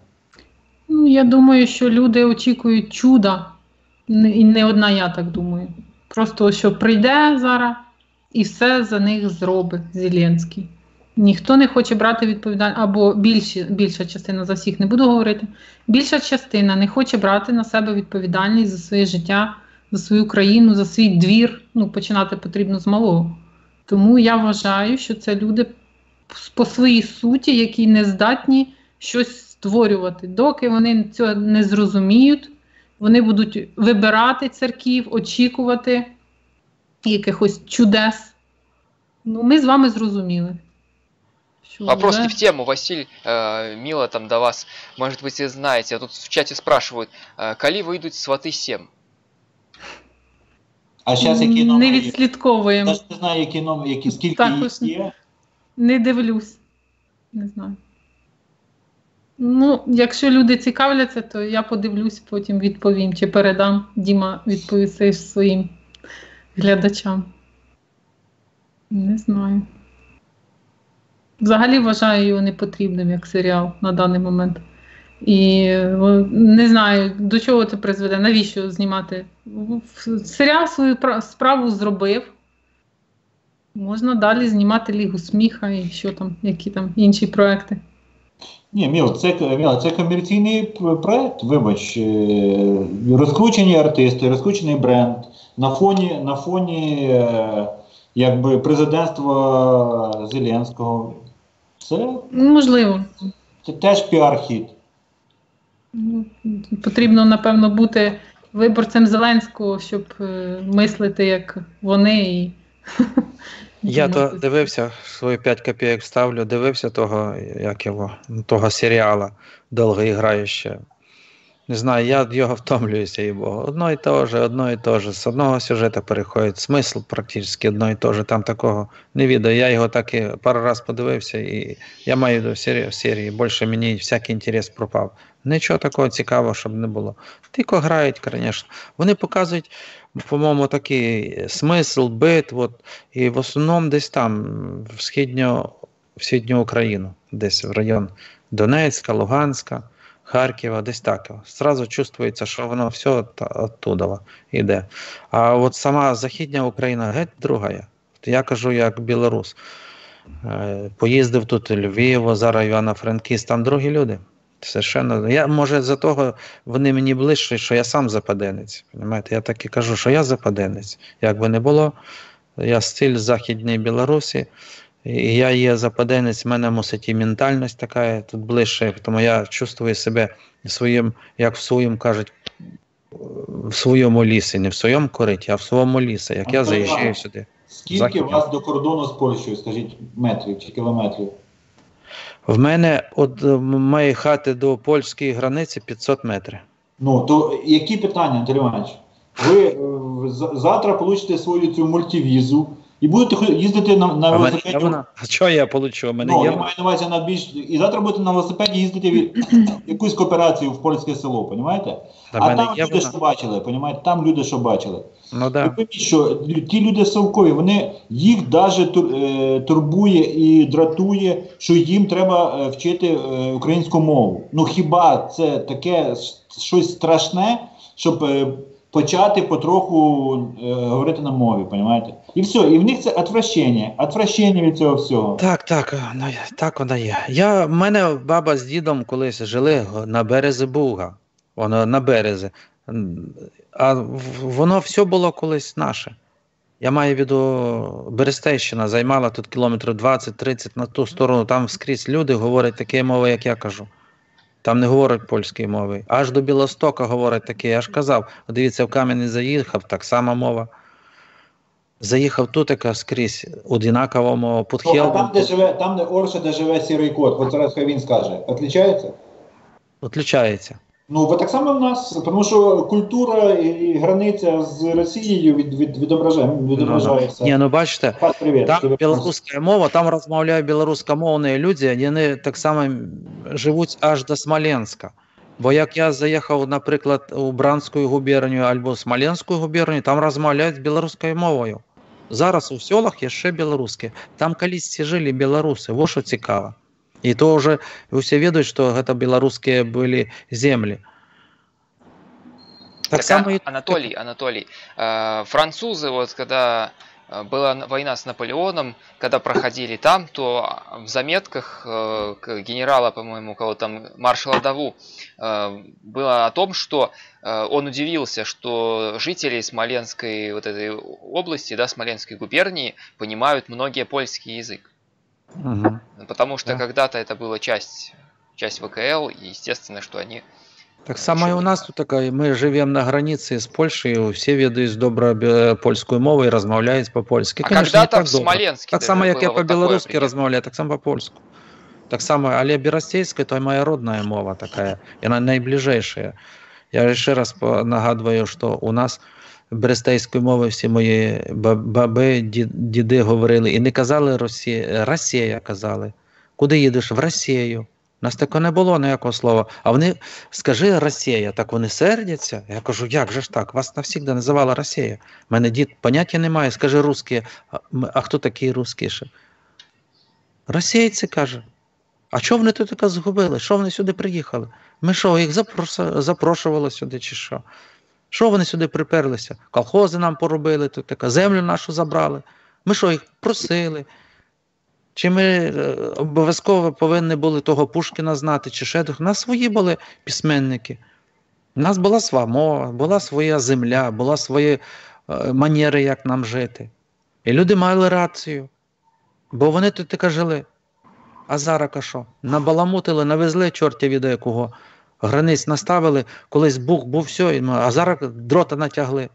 Я думаю, що люди очікують чуда, і не одна я так думаю. Просто, що прийде зараз і все за них зробить Зеленський. Ніхто не хоче брати відповідальність, або більша частина, за всіх не буду говорити, більша частина не хоче брати на себе відповідальність за своє життя, за свою країну, за свій двір. Ну, починати потрібно з малого. Тому я вважаю, що це люди по своїй суті, які не здатні щось створювати. Доки вони цього не зрозуміють, вони будуть вибирати церків, очікувати якихось чудес. Ну, ми з вами зрозуміли. Вопрос не в тему, Василь, Мила там до вас, может быть, и знаете, а тут в чате спрашивают, коли выйдут «Сваты 7»? А зараз які номери? Не відслідковуємо. Я ж не знаю, які номери, скільки їх є. Не дивлюсь. Не знаю. Ну, якщо люди цікавляться, то я подивлюсь, потім відповім, чи передам. Діма відповісти своїм глядачам. Не знаю. Взагалі вважаю його непотрібним як серіал на даний момент. І не знаю, до чого це призведе, навіщо знімати. Серіал свою справу зробив. Можна далі знімати Лігу сміха і що там, які там інші проекти. Ні, Міл, це комерційний проект, вибач. Розкручені артисти, розкручений бренд. На фоні якби президентства Зеленського. Це Можливо. Це теж піар-хід. Потрібно, напевно, бути виборцем Зеленського, щоб мислити, як вони. І... Я то дивився, свої 5 копійок ставлю, дивився того серіала «Довгоіграюче». Не знаю, я від його втомлююся, і Богу. Одно і те же. З одного сюжету переходить. Смисл практично одно і те же. Там такого не відео. Я його так і пару раз подивився, і я маю до серії. Більше мені всякий інтерес пропав. Нічого такого цікавого, щоб не було. Тільки грають, звісно. Вони показують, по-моєму, такий смисл, бит, і в основному десь там, в східню Україну, десь в район Донецька, Луганська, Харкова, десь так. Зразу чувствується, що воно все оттуда йде. А от сама Західня Україна геть друга. Я кажу, як білорус. Поїздив тут Львів, зараз Івано-Франківськ, там другі люди. Совершенно. Може, за того вони мені ближчі, що я сам западенець. Понимаєте? Я так і кажу, що я западенець. Як би не було, я стиль Західної Білорусі, і я є западенець, в мене мусить і ментальність така тут ближче, тому я чувствую себе своїм, як в своєму, кажуть, в своєму лісі, не в своєму кориті, а в своєму лісі, як я заїжджаю сюди. Скільки у вас до кордону з Польщею, скажіть, метрів чи кілометрів? В мене від моєї хати до польської границі 500 метрів. Ну, то які питання, Анатолій Іванович? Ви завтра получите свою цю мультивізу і будете їздити на велосипеді. А що я получу? Я маю на увазі на більш... І завтра будете на велосипеді їздити в якусь кооперацію в польське село, розумієте? А там люди що бачили, розумієте? Там люди що бачили. Ну, да. Ви пам'ятаєте, що ті люди совкові, їх навіть турбує і дратує, що їм треба вчити українську мову. Ну хіба це таке щось страшне, щоб почати потроху говорити на мові, розумієте? І все, і в них це отвращення від цього всього. Так воно є. В мене баба з дідом колись жили на березі Буга, воно на березі. А воно все було колись наше. Я маю в виду, Берестейщина займала тут кілометрів 20-30 на ту сторону, там скрізь люди говорять такі мови, як я кажу. Там не говорять польської мови. Аж до Білостока говорять таке. Я ж казав, дивіться, в Кам'янець заїхав, так сама мова. Заїхав тут, яка скрізь, одинакова мова. Там, де Орша, де живе сірий кот, от зараз хай він скаже, відрізняється? Відрізняється. Ну, бо так само в нас, тому що культура і границя з Росією відображається. Ні, бачите, там білоруська мова, там розмовляють білоруськомовні люди, вони так само живуть аж до Смоленська. Бо як я заїхав, наприклад, у Бранську губернію або Смоленську губернію, там розмовляють білоруською мовою. Зараз у селах є ще білоруські. Там колись жили білоруси, ось що цікаво. И то уже все ведают, что это белорусские были земли. Анатолий, французы, вот когда была война с Наполеоном, когда проходили там, то в заметках генерала, по-моему, кого там, маршала Даву, было о том, что он удивился, что жители Смоленской вот этой области, да, Смоленской губернии, понимают многие польский язык. Угу. Потому что когда-то это была часть ВКЛ, и естественно, что они... Так само и у нас тут такая, мы живем на границе с Польшей, все ведают добро польскую мову и размовляют по-польски. Когда-то в Смоленске так само, як я по-белорусски размовляю, так само по-польску. Так само, але Берестейська, то моя родная мова такая, и она наиближайшая. Я ще раз нагадую, що у нас берестейською мовою всі мої баби, діди говорили. І не казали Росія казали. Куди їдеш? В Росію. У нас такого не було ніякого слова. А вони, скажи Росія, так вони сердяться. Я кажу, як же ж так? Вас навсігда називала Росія. У мене дід поняття немає. Скажи русські. А хто такі русські ще? Російці, каже. А чого вони тут таке згубили? Що вони сюди приїхали? Ми що, їх запрошували сюди чи що? Що вони сюди приперлися? Колхози нам поробили, тут така, землю нашу забрали. Ми що, їх просили? Чи ми обов'язково повинні були того Пушкіна знати, чи ще? У нас свої були письменники. У нас була своя мова, була своя земля, була свої манери, як нам жити. І люди мали рацію, бо вони тут таке жили. А зараз що? Набаламутили, навезли чорті відає кого. Границь наставили, колись був все, а зараз дрота натягли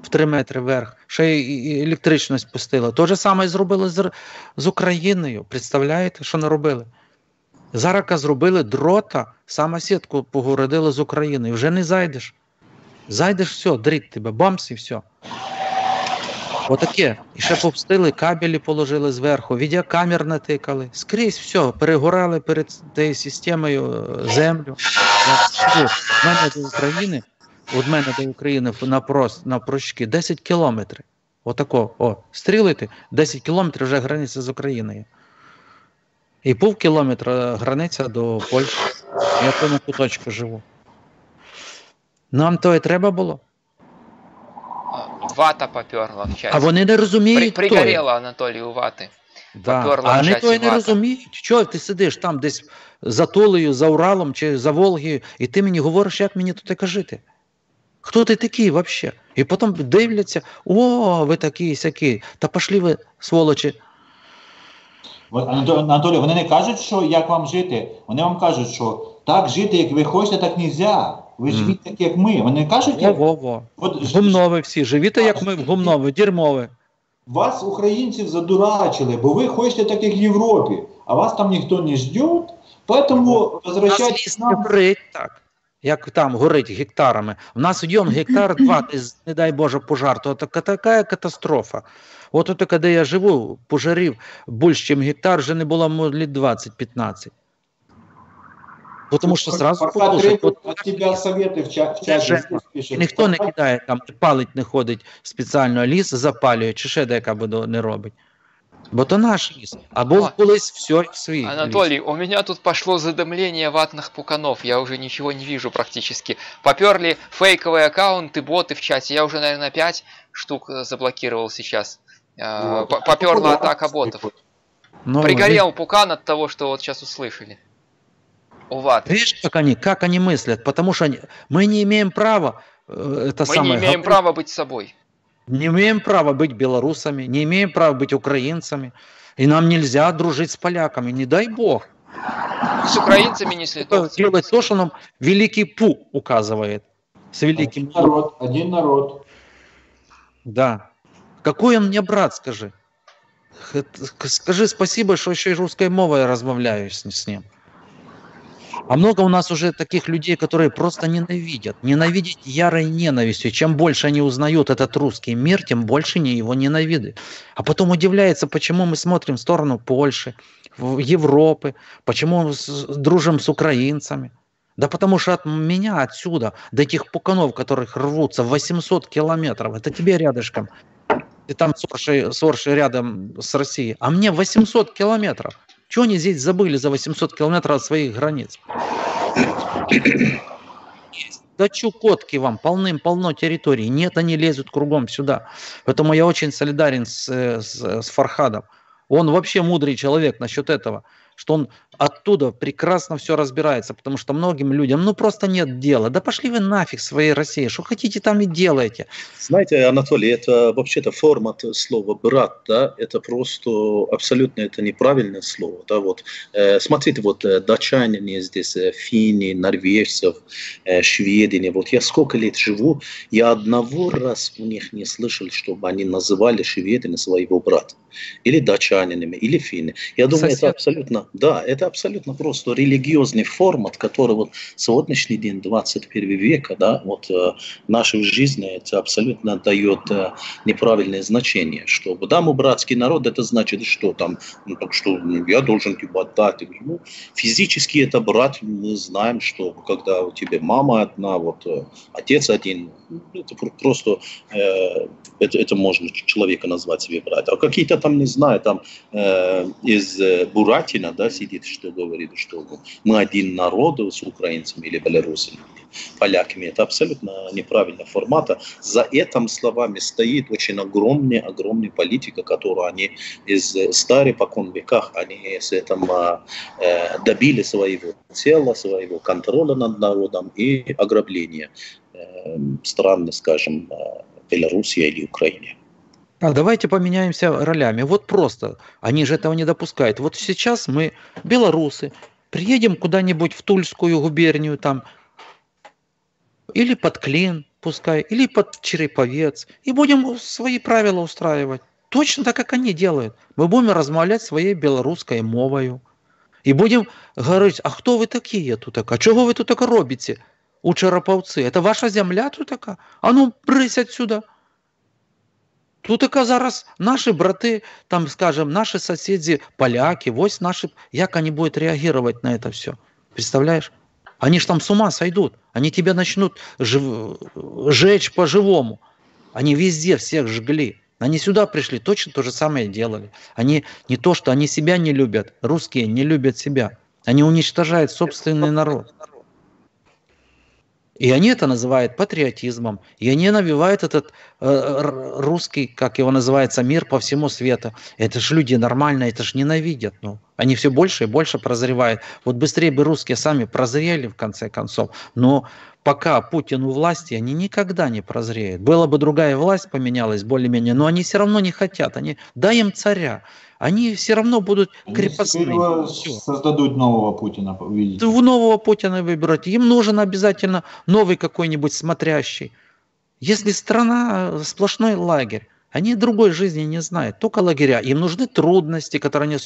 в 3 метри вверх, ще й електричність пустили. То же саме зробили з Україною. Представляєте, що наробили? Зараз зробили дрота, саме сітку погородили з Україною. Вже не зайдеш. Зайдеш, все, дріть тебе, бамс і все. Отаке. І ще попустили, кабелі положили зверху, відеокамер натикали. Скрізь все, перегорали перед тією системою землю. Від мене до України на прощки 10 кілометрів. Отако, стрілити, 10 кілометрів вже границя з Україною. І пів кілометра границя до Польщі. Я в тому куточку живу. Нам то і треба було. Вата поперла в чаті. А вони не розуміють, Пригорела, Анатолій, у вати. Да. А вони то і не розуміють. Чого ти сидиш там десь за Тулею, за Уралом чи за Волгою, і ти мені говориш, як мені тут жити? Хто ти такий взагалі? І потім дивляться, ви такі-сякі, та пішли ви, сволочі. Анатолій, вони не кажуть, що як вам жити, вони вам кажуть, що так жити, як ви хочете, так не можна. Ви живіть так, як ми. Вони кажуть, як... Гумнові всі, живіте, як ми, гумнові, дірмові. Вас, українців, задурачили, бо ви хочете так, як в Європі, а вас там ніхто не жде, тому возвращайтесь нам. Горить так, як там горить гектарами. У нас йдем гектар 2, не дай Боже, пожар, то така катастрофа. От коли я живу, пожарів більше, ніж гектар, вже не було літ 20-15. Потому що сразу от тебе совети в чаті пишуть. Ніхто не кидає, там палить не ходить спеціально, ліс запалює, чи ще дека не робить. Бо то наш ліс. А був колись все свій. Анатолий, у меня тут пошло задымление ватных пуканов, я уже ничего не вижу практически. Поперли фейковые аккаунты, боты в чате, я уже, наверное, 5 штук заблокировал сейчас. Поперла атака ботов. Пригорел пукан от того, что вот сейчас услышали. Видишь, как они мыслят? Потому что мы не имеем права... Мы не имеем права быть собой. Не имеем права быть белорусами, не имеем права быть украинцами. И нам нельзя дружить с поляками, не дай бог. С украинцами не следует. Делать то, что нам Великий Пу указывает. С великим один народ. Да. Какой он мне брат, скажи? Скажи спасибо, что еще и русской мовой размовляю с ним. А много у нас уже таких людей, которые просто ненавидят ярой ненавистью. Чем больше они узнают этот русский мир, тем больше они его ненавидят. А потом удивляются, почему мы смотрим в сторону Польши, Европы, почему мы дружим с украинцами. Да потому что от меня отсюда, до этих пуканов, которых рвутся 800 километров, это тебе рядышком, и там Сорши рядом с Россией, а мне 800 километров. Чего они здесь забыли за 800 километров от своих границ? Да Чукотки вам, полным-полно территорий. Нет, они лезут кругом сюда. Поэтому я очень солидарен с Фархадом. Он вообще мудрый человек насчет этого, что он оттуда прекрасно все разбирается, потому что многим людям, просто нет дела. Да пошли вы нафиг своей России, что хотите там и делайте. Знаете, Анатолий, это вообще-то формат слова «брат», да, это просто абсолютно это неправильное слово, да, вот. Смотрите, вот датчане здесь, финны, норвежцев, шведины, вот я сколько лет живу, я одного раз у них не слышал, чтобы они называли шведина своего брата, или датчанинами, или финны. Я думаю, это абсолютно, да, это абсолютно просто религиозный формат, который вот сегодняшний день, 21 века, да, вот нашей жизни это абсолютно дает неправильное значение, что да, мы братский народ, это значит, что там, так что я должен тебя отдать. Ну, физически это брат, мы знаем, что когда у тебя мама одна, вот отец один, это просто это можно человека назвать себе брат. А какие-то там, не знаю, там из Буратино, да, сидит, что говорит, что мы один народ с украинцами или белорусами, поляками. Это абсолютно неправильный формат. За этими словами стоит очень огромная политика, которую они из старых покон веках, они с этим добили своего тела, своего контроля над народом и ограбления стран, скажем, Белоруссии или Украины. А давайте поменяемся ролями. Вот просто. Они же этого не допускают. Вот сейчас мы, белорусы, приедем куда-нибудь в Тульскую губернию там, или под Клин, пускай, или под Череповец, и будем свои правила устраивать. Точно так, как они делают. Мы будем размовлять своей белорусской мовою. И будем говорить, а кто вы такие тут? А чего вы тут так робите у Череповцы? Это ваша земля тут така? А ну, брысь отсюда. Тут така зараз наши браты, там, скажем, наши соседи, поляки, вось наши, як они будут реагировать на это все. Представляешь? Они ж там с ума сойдут. Они тебя начнут жечь по-живому. Они везде всех жгли. Они сюда пришли, точно то же самое делали. Они не то, что они себя не любят, русские не любят себя. Они уничтожают собственный народ. И они это называют патриотизмом. И они навевают этот русский, как его называется, мир по всему свету. Это же люди нормальные, это же ненавидят. Ну. Они все больше и больше прозревают. Вот быстрее бы русские сами прозрели в конце концов. Но пока Путин у власти, они никогда не прозреют. Была бы другая власть, поменялась более-менее, но они все равно не хотят. Они, дай им царя. Они все равно будут крепостными. Создадут нового Путина, видите? Нового Путина выбирать. Им нужен обязательно новый какой-нибудь смотрящий. Если страна сплошной лагерь, они другой жизни не знают, только лагеря. Им нужны трудности, которые они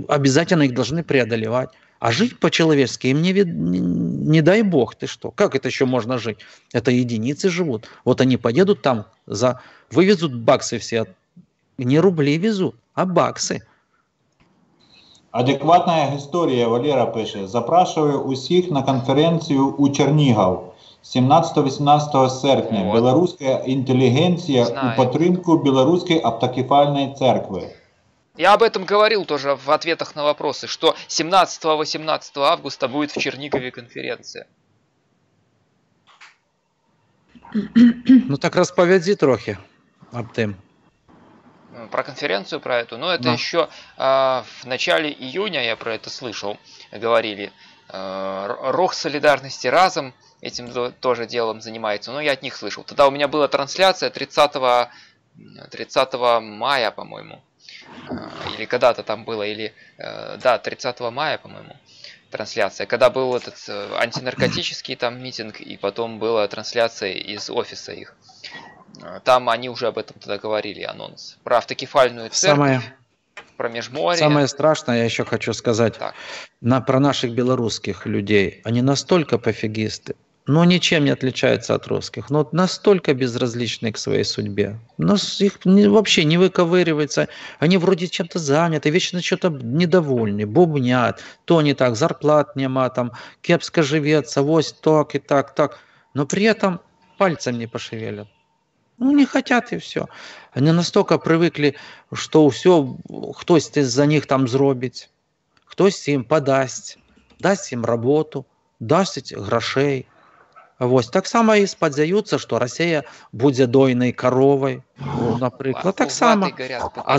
обязательно их должны преодолевать. А жить по-человечески им не дай бог, ты что? Как это еще можно жить? Это единицы живут. Вот они поедут там, вывезут баксы все. Не рубли везут, а бакси. Адекватна історія, Валера пише. Запрошую усіх на конференцію у Чернігів 17-18 серпня. Вот. Білоруська інтелігенція Знаю. у підтримку Білоруської автокефальної церкви. Я об этом говорил тоже в ответах на вопросы, что 17-18 августа будет в Чернигове конференция. Ну так розповіді трохи об тим. Про конференцию, про эту, но это Да. еще в начале июня я про это слышал, говорили. Рох солидарности разом этим тоже делом занимается, но я от них слышал. Тогда у меня была трансляция 30 мая, по-моему, или когда-то там было, или да, 30 мая, по-моему, трансляция, когда был этот антинаркотический там митинг, и потом была трансляция из офиса их. Там они уже об этом тогда говорили, анонс. Про автокефальную церковь, про межморье. Самое страшное, я еще хочу сказать, про наших белорусских людей. Они настолько пофигисты, но ничем не отличаются от русских, но настолько безразличны к своей судьбе. Их вообще не выковыривается. Они вроде чем-то заняты, вечно что-то недовольны, бубнят. То не так, зарплат нема, там, кепско живется, вось так и так. Но при этом пальцем не пошевелят. Ну, не хотят и все. Они настолько привыкли, что все хтось за них там зробить, хтось им подасть, дасть им работу, дасть грошей. Ось. Так само і сподіваються, що Росія буде дойною коровою, наприклад. Так само. А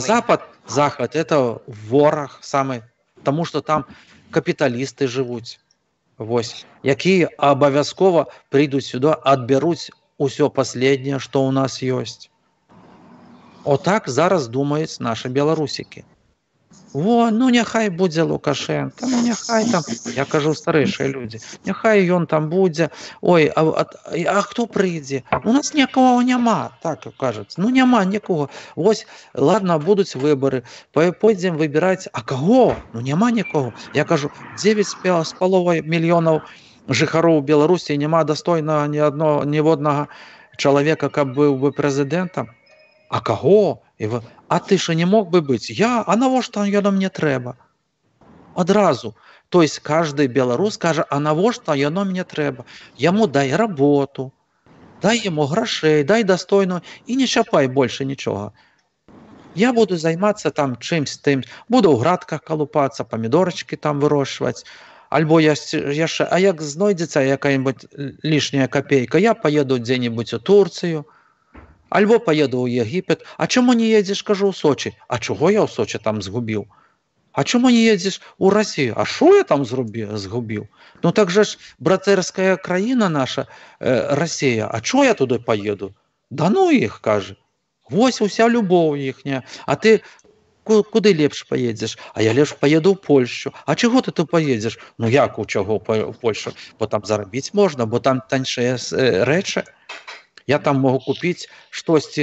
Захід – це ворог саме, тому що там капіталісти живуть, ось, які обов'язково прийдуть сюди, відберуть усе останнє, що у нас є. Отак зараз думають наші білорусики. О, ну нехай буде Лукашенко, ну нехай там, я кажу старіші люди, нехай він там буде, ой, а хто прийде? У нас нікого нема, так кажуть, ну нема нікого. Ось, ладно, будуть вибори, пойдемо вибирати, а кого? Ну нема нікого. Я кажу, 9,5 мільйонів жихарів Білорусі, нема достойного ні одного чоловіка, який був би президентом. А кого? А ти що не мог би бути? А навіщо воно мені треба? Одразу. Тобто кожен білорус каже, а навіщо воно мені треба? Йому дай роботу, дай йому грошей, дай достойно і не чапай більше нічого. Я буду займатися там чимсь тим, буду у градках колупатися, помідорочки там вирощувати, або я ще, а як знайдеться яка-небудь лишня копійка, я поїду де-небудь у Турцію, або поїду у Єгипет. А чому не їдеш, кажу, у Сочі? А чого я у Сочі там згубив? А чому не їдеш у Росію? А що я там згубив? Ну так же ж братерська країна наша, Росія, а чого я туди поїду? Да ну їх, каже. Ось уся любов їхня. А ти куди ліпше поїдеш? А я ліпше поїду в Польщу. А чого ти поїдеш? Ну як у чого в Польщу? Бо там заробити можна, бо там таньше речі. Я там можу купити щось,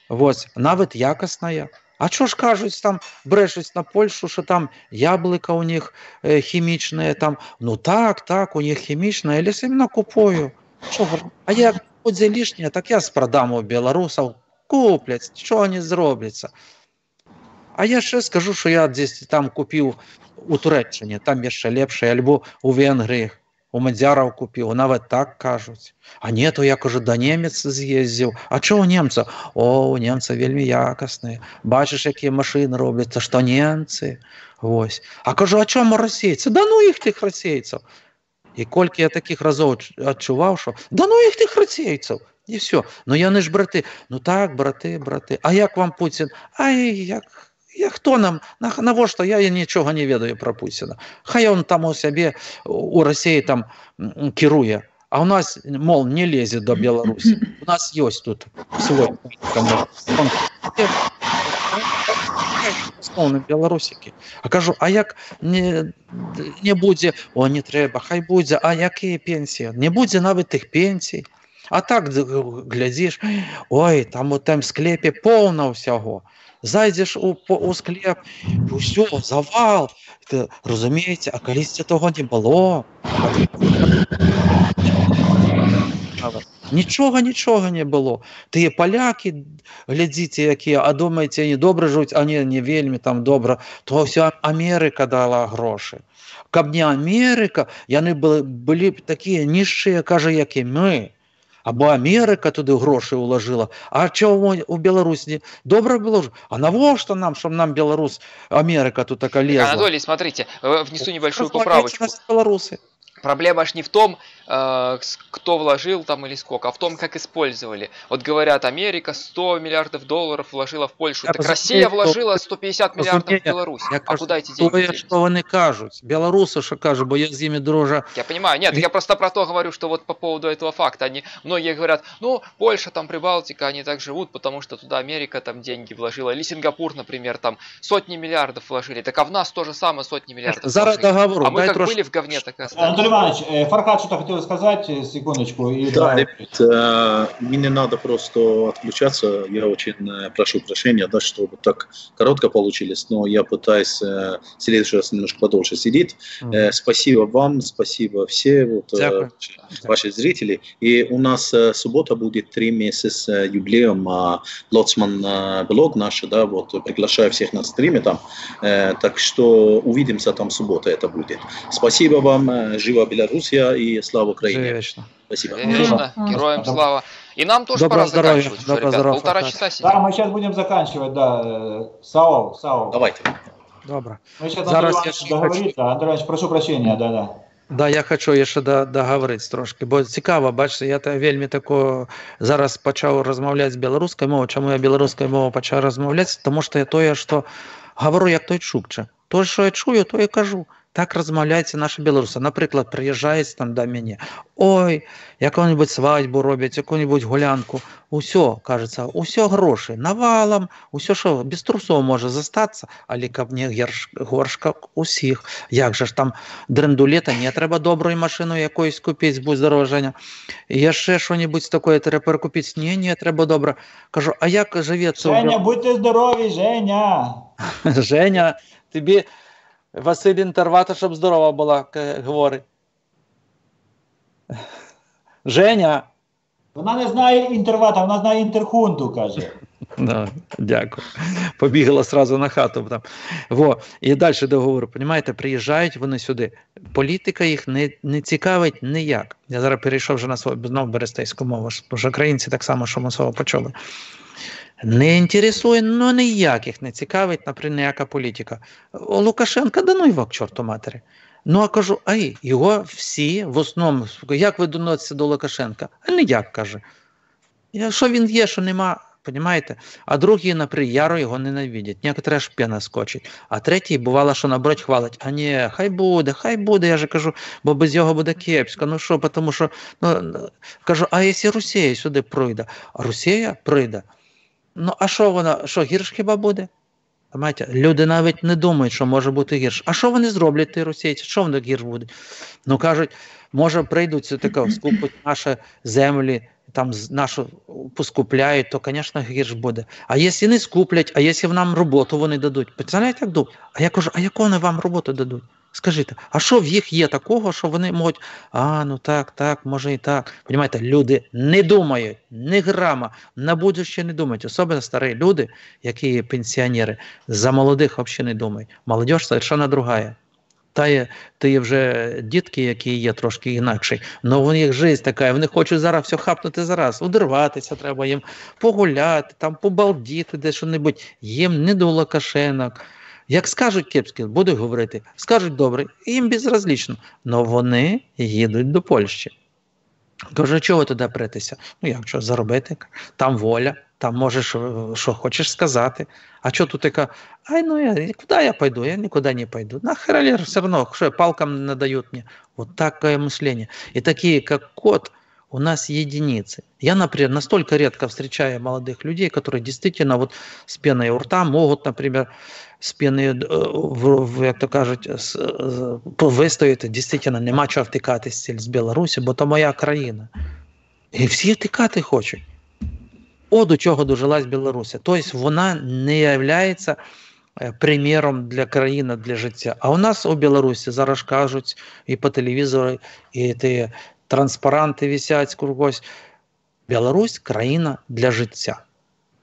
ось, навіть якісне. А що ж кажуть, там брешуть на Польщу, що там яблука у них хімічне, там, ну так, у них хімічне, я сильно купую. Що, а як буде лишнє, так я спродам у білорусів, куплять, що вони зробляться. А я ще скажу, що я десь там купив у Туреччині, там є ще ліпше, або у Венгрії, у Мадзяров купив, навіть так кажуть. А ні, то я, кажу, до Німець з'їздив. А чого у німця? О, у німця вельми якісні. Бачиш, які машини роблять, це ж то німці. Ось. А кажу, а чому російці? Да ну їх тих російців. І кілька я таких разів відчував, що да ну їх тих російців. І все. Ну я не ж брати. Ну так, брати. А як вам Путін? Хто нам? Навіщо? Я нічого не ведаю про Путіна. Хай він там у себе, у Росії там керує. А у нас, мол, не лізе до Білорусі. У нас є тут свой. Основні білорусики. А кажу, а як не буде, о, не треба, хай буде, а які пенсії? Не буде навіть тих пенсій. А так, глядиш, ой, там у тем склепі повно всього. Зайдеш у склеп, все, завал. Розумієте, а колись того не було. Нічого не було. Ті поляки, глядите, які, а думаєте, вони добре живуть, а не вельми там добре. То вся Америка дала гроші. Каб не Америка, вони були б такі нижчі, каже, як і ми. Або Америка туди гроші уложила. А чого у Білорусі? Добре було ж. А навіщо нам, щоб нам Білорусь, Америка тут така лезла? Анатолий, смотрите, внесу небольшую поправочку. Белорусы. Проблема ж не в том, кто вложил там или сколько, а в том, как использовали. Вот говорят, Америка 100 миллиардов долларов вложила в Польшу, так Россия вложила 150 миллиардов в Беларусь. А куда эти деньги делись? Что вони кажуть? Белорусы что кажут, бо я с ними дружу. Я понимаю, нет, я просто про то говорю, что вот по поводу этого факта, многие говорят, ну, Польша, там, Прибалтика, они так живут, потому что туда Америка там деньги вложила, или Сингапур, например, там сотни миллиардов вложили, так а в нас то же самое сотни миллиардов вложили. Договору, а мы как были в говне, так и остались. Анатолий Иванович, Фархад что-то хотел сказать, секундочку. Да, мне не надо просто отключаться, я очень прошу прощения, да, чтобы так коротко получилось, но я пытаюсь в следующий раз немножко подольше сидеть. Спасибо вам, спасибо все ваши зрители. И у нас суббота будет 3 месяца с юбилеем Лоцман блог наш, да, вот приглашаю всех на стриме там, так что увидимся там суббота это будет. Спасибо вам, жива Белоруссия и слава Украине. Вечно. Спасибо. Вечно, героям слава. И нам тоже пора заканчивать уже, ребят. 1,5 часа сидим. Да, мы сейчас будем заканчивать, да. Сау. Давайте. Добре. Мы сейчас Зараз договориться. Андрей Иванович, прошу прощения, да. Да, я хочу ще договорити трошки, бо цікаво, бачите, я вельми тако зараз почав розмовляти з білоруською мовою. Чому я білоруською мовою почав розмовляти? Тому що я то, що говорю, як той чукче. То, що я чую, то і кажу. Так розмовляються наші білоруси. Наприклад, приїжджають там до мене, ой, яку-небудь свадьбу роблять, яку-небудь гулянку. Усьо, кажеться, усьо гроші, навалом, усьо, що без трусов може застатися, але каб не горшка усіх. Як же ж там дрендулета, не треба добру машину якоюсь купити, будь здорова, Женя. І ще що-небудь таке треба перекупити. Ні, треба добре. Кажу, а як живеться? Женя, будьте здорові, Женя. Женя, тобі Василь Інтервата, щоб здорова була, говорить. Женя. Вона не знає інтервата, вона знає інтерхунту, каже. Да, дякую. Побігла сразу на хату. Там. І далі договорю. Понимаєте, приїжджають вони сюди. Політика їх не цікавить ніяк. Я зараз перейшов вже на свою знову берестейську мову, бо ж українці так само, що ми слово почули. Не інтересує, ну ніяких не цікавить, наприклад, ніяка політика. Лукашенка, да ну його к чорту матері. Ну, а кажу, ай, його всі, в основному, як ви доносите до Лукашенка? А ніяк, каже. Що він є, що нема, розумієте? А другі, наприклад, яро його ненавидять. Некоторі аж п'яна скочить. А третій, бувало, що наоборот хвалить. А ні, хай буде, я же кажу, бо без його буде кепсько. Ну що, тому що, кажу, а якщо Росія сюди прийде? А Росія прийде. Ну, а що вона, що гірш хіба буде? Понимаєте? Люди навіть не думають, що може бути гірше. А що вони зроблять, ті російці? Що вони гірш буде? Ну, кажуть, може прийдуть, скупуть наші землі, там нашу поскупляють, то, звісно, гірш буде. А якщо не скуплять, а якщо нам роботу вони дадуть? Представляєте, як думають? А я кажу, а яку вони вам роботу дадуть? Скажіть, а що в їх є такого, що вони можуть, ну так, може і так. Понимаєте, люди не думають, ні грама, на будущее не думають. Особливо старі люди, які пенсіонери, за молодих взагалі не думають. Молодіж совершенно другая. Та вже дітки, які є трошки інакші, але у них життя така, вони хочуть зараз все хапнути зараз, удриватися треба їм, погуляти, там побалдіти, де що-небудь, їм не до Лукашенок. Як скажуть кепські, будуть говорити, скажуть добре, їм безразлічно, але вони їдуть до Польщі. Кажу, чого ви туди претеся? Ну як, що, заробити? Там воля, там можеш, що хочеш сказати. А що тут така, куди я пойду? Я никуда не пойду. Нахер все равно, что палкам надают мне. Вот такое мышление. И такие, как кот, у нас единицы. Я, например, настолько редко встречаю молодых людей, которые действительно вот с пеной у рта могут, например, з п'яни, як то кажуть, вистояти, дійсно, нема чого втикати з Білорусі, бо то моя країна. І всі втикати хочуть. До чого дожилась Білорусі. Тобто вона не є приміром для країни, для життя. А у нас у Білорусі зараз кажуть і по телевізору, і ті транспаранти висять кругось. Білорусь – країна для життя.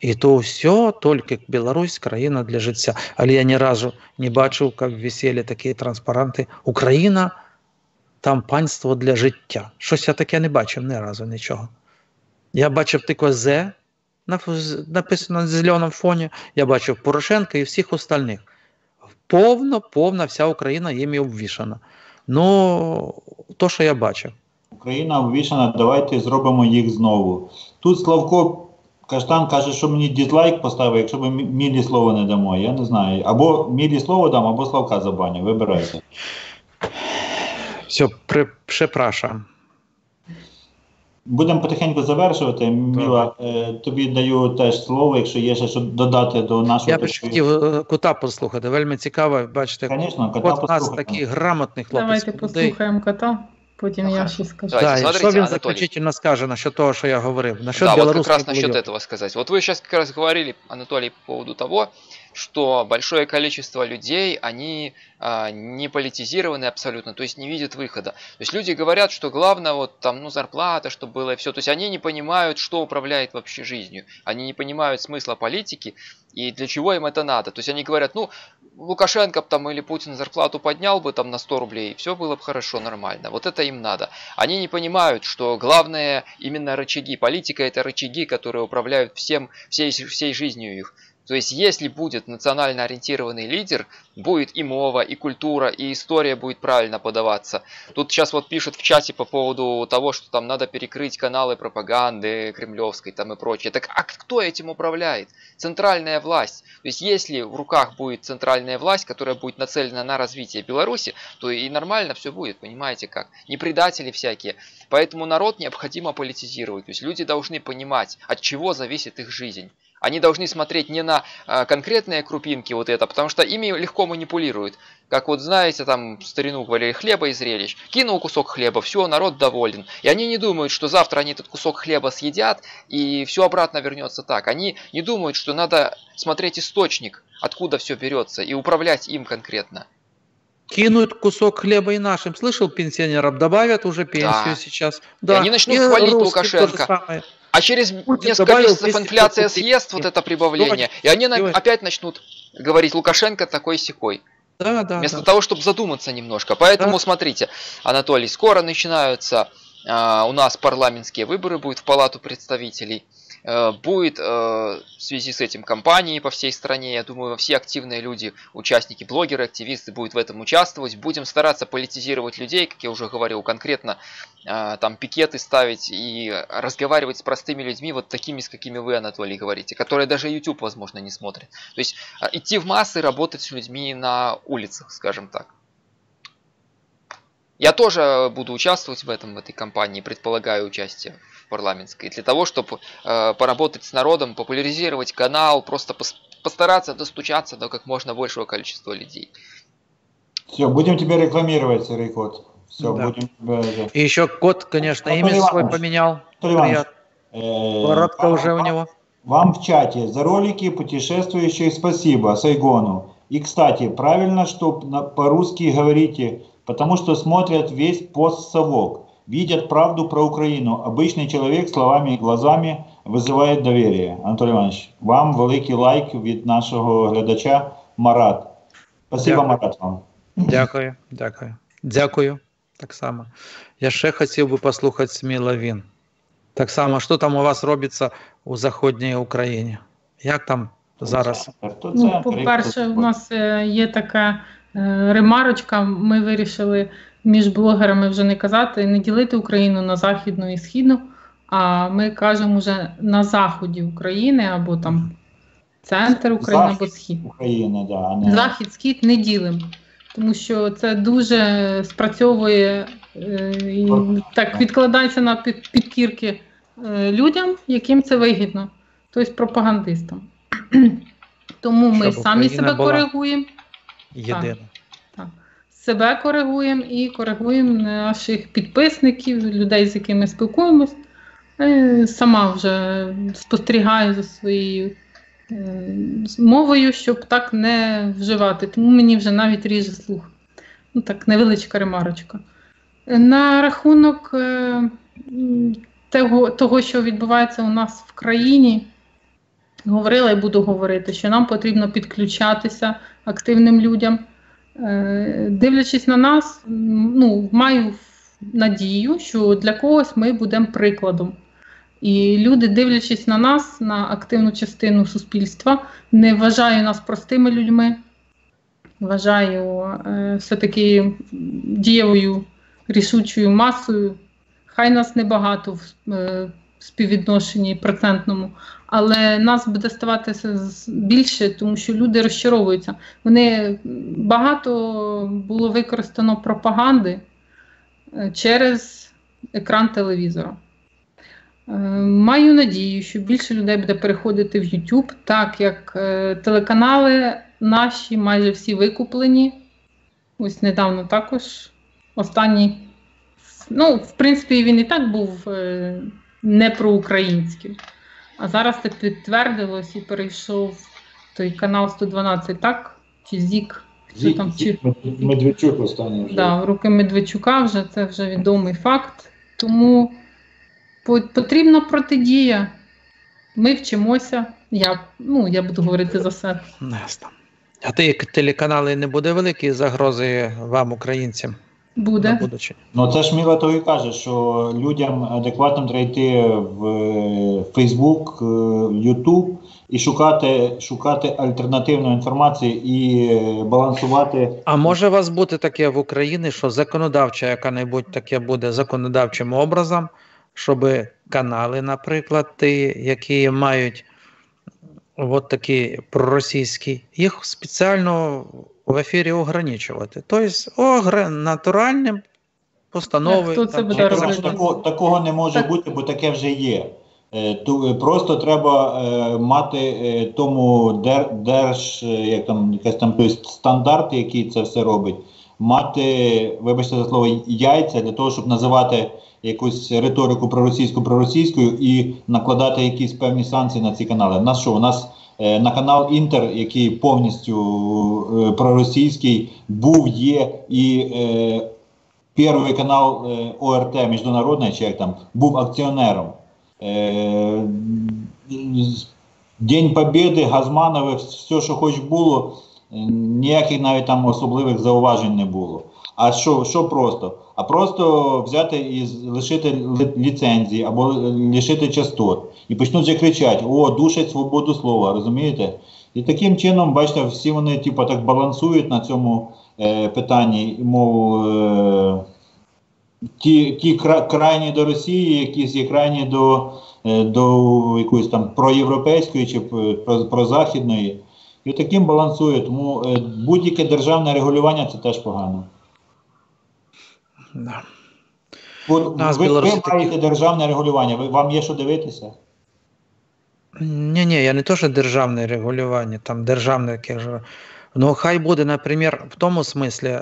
І то все тільки Білорусь – країна для життя. Але я ні разу не бачив, як висіли такі транспаранти. Україна – там панство для життя. Щось я таке не бачив ні разу, нічого. Я бачив тільки «Зе», написано на зеленому фоні. Я бачив Порошенка і всіх остальних. Повна вся Україна їм обвішана. Ну, то, що я бачив. Україна обвішана, давайте зробимо їх знову. Тут Славко Каштан каже, що мені дизлайк поставив, якщо ми Мілі слово не дамо. Я не знаю. Або Мілі слово дам, або Славка забаню. Вибирайте. Все, препрашам. Будемо потихеньку завершувати. Міла, тобі даю теж слово, якщо є ще що додати до нашого... Я б хотів кота послухати. Вельми цікаво, бачите, Конечно, кот у нас такий грамотний хлопець. Давайте послухаємо кота. Потім я ще скажу. Смотрите, что он Анатолий, заключительно скажет насчет того, что я говорил? Насчет вот как раз молодежи. насчет этого сказать. Вот вы сейчас как раз говорили, Анатолий, по поводу того, что большое количество людей, они не политизированы абсолютно, то есть не видят выхода. То есть люди говорят, что главное вот там, зарплата, чтобы было и все. То есть они не понимают, что управляет вообще жизнью. Они не понимают смысла политики и для чего им это надо. То есть они говорят, Лукашенко там или Путин зарплату поднял бы там на 100 рублей, и все было бы хорошо, нормально. Вот это им надо. Они не понимают, что главное именно рычаги. Политика – это рычаги, которые управляют всей жизнью их. То есть, если будет национально ориентированный лидер, будет и мова, и культура, и история будет правильно подаваться. Тут сейчас вот пишут в чате по поводу того, что там надо перекрыть каналы пропаганды кремлевской там и прочее. Так а кто этим управляет? Центральная власть. То есть, если в руках будет центральная власть, которая будет нацелена на развитие Беларуси, то и нормально все будет, понимаете как? Не предатели всякие. Поэтому народ необходимо политизировать. То есть, люди должны понимать, от чего зависит их жизнь. Они должны смотреть не на конкретные крупинки вот это, потому что ими легко манипулируют. Как вот знаете, там в старину говорили, хлеба и зрелищ. Кинул кусок хлеба, все, народ доволен. И они не думают, что завтра они этот кусок хлеба съедят, и все обратно вернется так. Они не думают, что надо смотреть источник, откуда все берется, и управлять им конкретно. Кинут кусок хлеба и нашим. Слышал, пенсионерам добавят уже пенсию сейчас. Да. И они начнут хвалить Лукашенко. А через несколько месяцев инфляция съест вот это прибавление, и они опять начнут говорить, Лукашенко такой-сякой. Вместо того, чтобы задуматься немножко. Поэтому смотрите, Анатолий, скоро начинаются у нас парламентские выборы, будут в Палату представителей. Будет в связи с этим кампании по всей стране. Я думаю, все активные люди, участники, блогеры, активисты будут в этом участвовать. Будем стараться политизировать людей, как я уже говорил, конкретно там пикеты ставить и разговаривать с простыми людьми, вот такими, с какими вы, Анатолий, говорите, которые даже YouTube, возможно, не смотрят. То есть идти в массы, работать с людьми на улицах, скажем так. Я тоже буду участвовать в этой кампании, предполагаю участие в парламентской, для того, чтобы поработать с народом, популяризировать канал, просто постараться достучаться до как можно большего количества людей. Все, будем тебя рекламировать, Серый Кот. Все, Да. будем... И еще кот, конечно, Анатолий имя свой Иванович, поменял. Анатолий Иванович, Приятно. Бородка уже у него. Вам в чате за ролики путешествующих спасибо Сайгону. И, кстати, правильно, что по-русски говорите, потому что смотрят весь постсовок, видят правду про Украину. Обычный человек словами и глазами вызывает доверие. Анатолій Іванович, вам великий лайк від нашого глядача Марат. Спасибо, Дякую. Марат, вам. Дякую, дякую. Дякую. Так само. Я ще хотів би послухати сміло він. Так само, що там у вас робиться у Західній Україні? Як там зараз? Ну, по-перше, у нас є така ремарочка, ми вирішили між блогерами вже не казати, не ділити Україну на Західну і Східну, а ми кажемо вже на заході України, або там центр України, або схід. України, да, не... Захід, схід не ділимо, тому що це дуже спрацьовує і так відкладається на підкірки людям, яким це вигідно, тобто пропагандистам. Тому ми Щоб самі Україна себе була коригуємо. Єдине. Так. Себе коригуємо і коригуємо наших підписників, людей, з якими спілкуємось. Сама вже спостерігаю за своєю мовою, щоб так не вживати. Тому мені вже навіть ріже слух. Ну так, невеличка ремарочка. На рахунок того, що відбувається у нас в країні, говорила і буду говорити, що нам потрібно підключатися активним людям. Дивлячись на нас, ну, маю надію, що для когось ми будемо прикладом. І люди, дивлячись на нас, на активну частину суспільства, не вважаю нас простими людьми, вважаю все-таки дієвою, рішучою масою. Хай нас небагато в співвідношенні процентному, але нас буде ставатися більше, тому що люди розчаровуються. Багато було використано пропаганди через екран телевізора. Маю надію, що більше людей буде переходити в YouTube, так як телеканали наші майже всі викуплені. Ось недавно також останній. Ну, в принципі, він і так був не проукраїнський. А зараз це підтвердилось і перейшов той канал 112, так? Чи ЗІК? Медведчук останній вже. Да, в руки Медведчука вже, це вже відомий факт. Тому потрібна протидія. Ми вчимося. Я буду говорити за себе. А ті телеканали не буде великої загрози вам, українцям? Буде. Ну це ж Міла то і каже, що людям адекватним треба йти в Facebook, YouTube і шукати альтернативну інформацію і балансувати. А може у вас бути таке в Україні, що законодавче яка-небудь таке буде законодавчим образом, щоб канали, наприклад, ті, які мають от такі проросійські, їх спеціально в ефірі ограничувати. Тобто натуральним постановою. Такого не може бути, бо таке вже є. Просто треба мати тому стандарт, який це все робить. Мати, вибачте за слово, яйця для того, щоб називати якусь риторику проросійською і накладати якісь певні санкції на ці канали. У нас що? У нас на канал Інтер, який повністю проросійський, був, є, і перший канал ОРТ, міжнародний, чи як там, був акціонером. День Побєди, Газманове, все, що хоч було, ніяких навіть там особливих зауважень не було. А що просто? А просто взяти і лишити ліцензії або лишити частот. І почнуть вже кричати: о, душать свободу слова, розумієте? І таким чином, бачите, всі вони типу, так балансують на цьому питанні, мов ті крайні до Росії, якісь є крайні до якоїсь там проєвропейської чи прозахідної. І таким балансує. Тому будь-яке державне регулювання – це теж погано. Да. Ви маєте державне регулювання, вам є що дивитися? Ні, я не то, що державне регулювання, там державне яке ж. Ну, хай буде, наприклад, в тому смислі,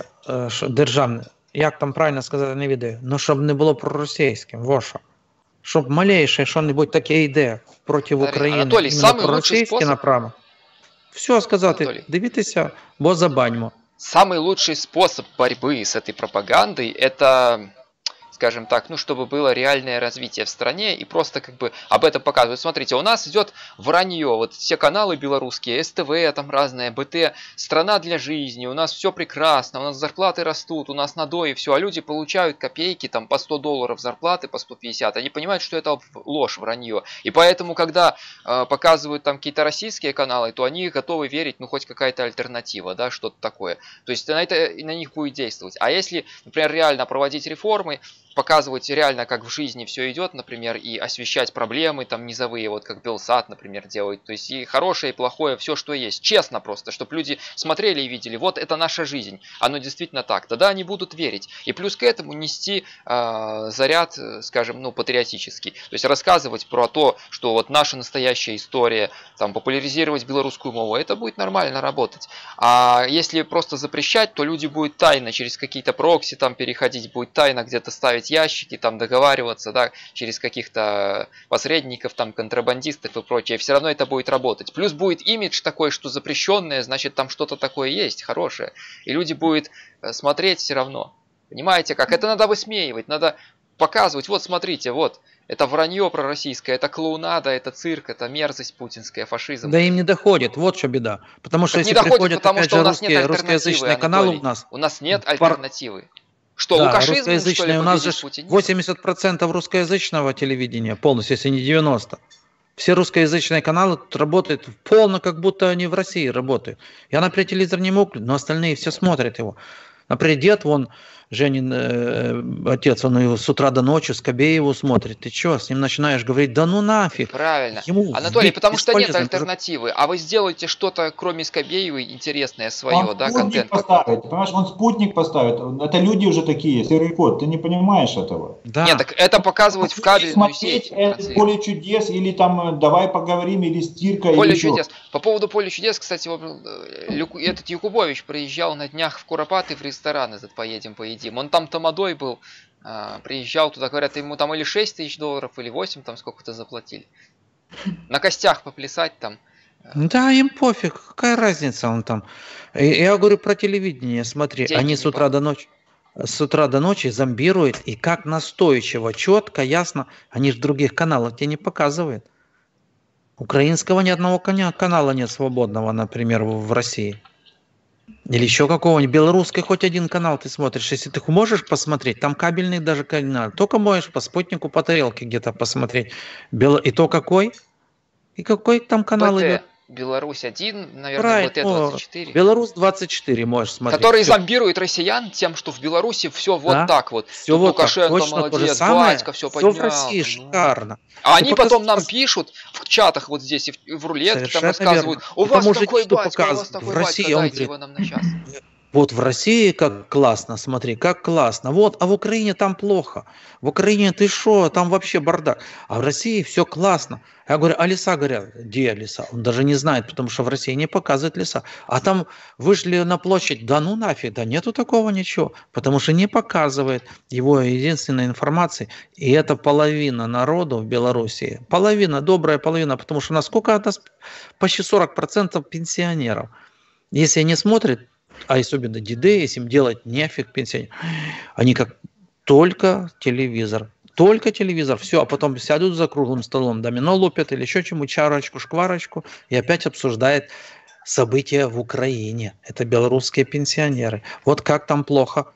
що державне, як там правильно сказати, не відео, ну, щоб не було проросійським, во що. Щоб малейше що-небудь таке йде проти України, Анатолій, іменно проросійське направо. Все сказати, Анатолій, дивіться, бо забаньмо. самый лучший способ борьбы с этой пропагандой – это, скажем так, ну, чтобы было реальное развитие в стране и просто как бы об этом показывать. Смотрите, у нас идет вранье, вот все каналы белорусские, СТВ, там разное, БТ, страна для жизни, у нас все прекрасно, у нас зарплаты растут, у нас надои, все, а люди получают копейки, там по $100 зарплаты, по 150, они понимают, что это ложь, вранье. И поэтому, когда показывают там какие-то российские каналы, то они готовы верить, ну, хоть какая-то альтернатива, да, что-то такое. То есть на них будет действовать. А если, например, реально проводить реформы, показывать реально, как в жизни все идет, например, и освещать проблемы там низовые, вот как Белсат, например, делает, то есть и хорошее, и плохое, все, что есть, честно просто, чтобы люди смотрели и видели, вот это наша жизнь, оно действительно так, тогда они будут верить, и плюс к этому нести заряд, скажем, ну, патриотический, то есть рассказывать про то, что вот наша настоящая история, там, популяризировать белорусскую мову, это будет нормально работать, а если просто запрещать, то люди будут тайно через какие-то прокси там переходить, будет тайно где-то ставить ящики, там договариваться, да, через каких-то посредников, там, контрабандистов и прочее, все равно это будет работать. Плюс будет имидж такой, что запрещенное, значит, там что-то такое есть, хорошее. И люди будут смотреть все равно. Понимаете как? Это надо высмеивать, надо показывать, вот смотрите, вот, это вранье пророссийское, это клоунада, это цирк, это мерзость путинская, фашизм. Да им не доходит, вот что беда. Потому что так если не доходит, приходят, потому опять что же, у нас нет русскоязычные каналы у нас. У нас нет альтернативы. Что, да, лукашизм, что ли, у нас же Путин? 80% русскоязычного телевидения полностью, если не 90%. Все русскоязычные каналы тут работают полно, как будто они в России работают. Я, например, телевизор не мог, но остальные все смотрят его. Например, дед, вон, Женин отец, он его с утра до ночи, Скобееву смотрит. Ты что, с ним начинаешь говорить, да ну нафиг. Правильно. Ему Анатолий, потому что нет бесполезно. альтернативы. А вы сделаете что-то, кроме Скобеевой, интересное свое, Он да, спутник контент. поставит, понимаешь, он спутник поставит. Это люди уже такие, серый кот, ты не понимаешь этого. Да. Нет, так это показывать в кабельную Смотреть сеть. это «Поле чудес» или там «Давай поговорим» или «Стирка» Поле или чудес. По поводу Поля чудес, кстати, этот Якубович приезжал на днях в Куропаты в ресторан этот «Поедем, поедим». Он там тамадой был, приезжал туда, говорят, ему там или $6 тысяч, или 8, там сколько-то заплатили. На костях поплясать там. Да, им пофиг, какая разница он там. Я говорю про телевидение, смотри, Деньги они не с утра до ночи зомбируют, и как настойчиво, четко, ясно, они же других каналов тебе не показывают. Украинского ни одного канала нет свободного, например, в России. Или еще какого-нибудь. Белорусский хоть один канал ты смотришь. Если ты можешь посмотреть, там кабельный даже канал. Только можешь по спутнику, по тарелке где-то посмотреть. И то какой? И какой там канал идет? Беларусь 1, наверное, БТ-24. Беларусь 24 можешь смотреть. Который всё. зомбирует россиян тем, что в Беларуси все вот Да, так вот. Все вот Лукашенко так, точно то же молодец, самое. батька все Все поднял. в России шикарно. А Ты они потом нам покажи- пишут в чатах вот здесь и в рулетке там Совершенно рассказывают, верно. у Потому вас что такой что батька, у вас показывают? такой В батька, России, он дайте говорит, его нам на час. Вот в России как классно, смотри, как классно. Вот, а в Украине там плохо. В Украине ты шо, там вообще бардак. А в России все классно. Я говорю, а леса, говорят, где леса? Он даже не знает, потому что в России не показывают леса. А там вышли на площадь, да ну нафиг, да нету такого ничего. Потому что не показывает его единственной информации. И это половина народу в Белоруссии. Половина, добрая половина, потому что у нас сколько у нас? Почти 40% пенсионеров. Если они смотрят, а особенно деды, если им делать нефиг пенсионер, они как только телевизор, все, а потом сядут за круглым столом, домино лупят или еще чему, чарочку, шкварочку, и опять обсуждают события в Украине. Это белорусские пенсионеры. Вот как там плохо,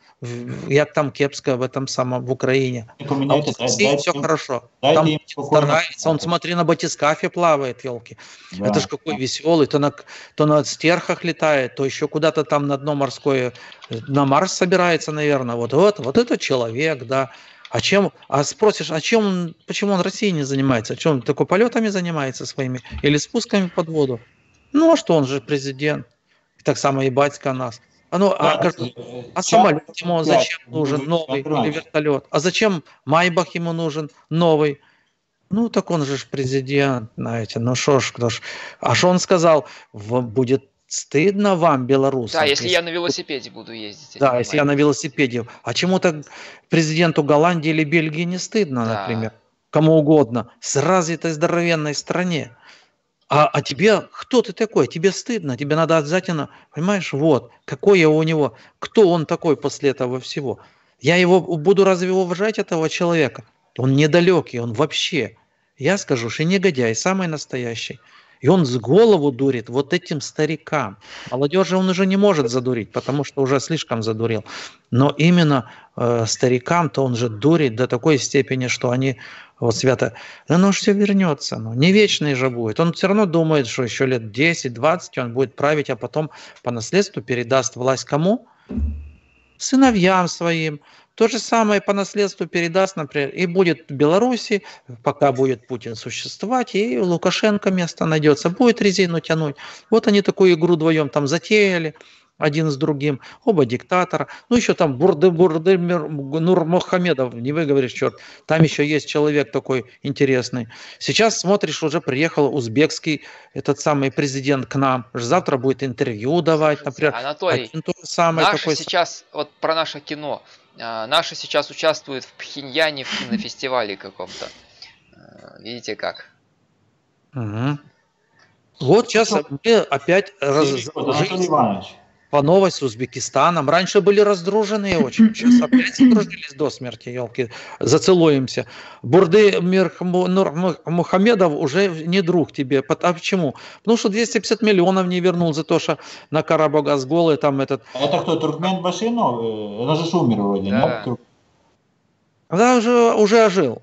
як там кепско в этом самом, в Украине. А в России все хорошо. Там старается, он, смотри, на батискафе плавает, елки. Да. Это ж какой веселый, то на стерхах летает, то еще куда-то там на дно морское, на Марс собирается, наверное. Вот это человек, да. А спросишь, почему он Россией не занимается? Чем он только полетами занимается своими или спусками под воду? Ну, а что, он же президент. Так само и батька нас. Самолет ему зачем нужен новый или вертолет? А зачем Майбах ему нужен новый? Ну, так он же президент, знаете. Ну, что ж. А что он сказал? Будет стыдно вам, белорусам? Да, если я на велосипеде буду ездить. Да, если я на велосипеде. А чему-то президенту Голландии или Бельгии не стыдно, да, например? Кому угодно. С развитой здоровенной стране. А тебе, кто ты такой? Тебе стыдно, тебе надо обязательно, понимаешь, вот, какое у него, кто он такой после этого всего. Я его буду разве уважать, этого человека? Он недалекий, он вообще, я скажу, что негодяй, самый настоящий. И он с голову дурит вот этим старикам. Молодежи он уже не может задурить, потому что уже слишком задурил. Но именно старикам-то он же дурит до такой степени, что они вот свято, оно все вернется, не вечный же будет. Он все равно думает, что еще лет 10-20 он будет править, а потом по наследству передаст власть кому? Сыновьям своим. То же самое по наследству передаст, например, и будет в Беларуси, пока будет Путин существовать, и Лукашенко место найдется, будет резину тянуть. Вот они такую игру вдвоем там затеяли, один с другим, оба диктатора. Ну, еще там Бурды Нурмухамедов, не выговоришь, черт. Там еще есть человек такой интересный. Сейчас смотришь, уже приехал узбекский этот самый президент к нам. Завтра будет интервью давать, например. Анатолий, наши сейчас, вот про наше кино, наши сейчас участвуют в Пхеньяне в кинофестивале каком-то. Видите как? Угу. Вот сейчас мы опять по новой с Узбекистаном. Раньше были раздруженные очень. Сейчас опять задружились до смерти, елки. Зацелуемся. Бурды Мухамедов уже не друг тебе. А почему? Потому что 250 миллионов не вернул за то, что на Карабагаз голый там этот... Это кто, Туркмен Башинов? Это же умер вроде, да. Нет? Да, уже ожил.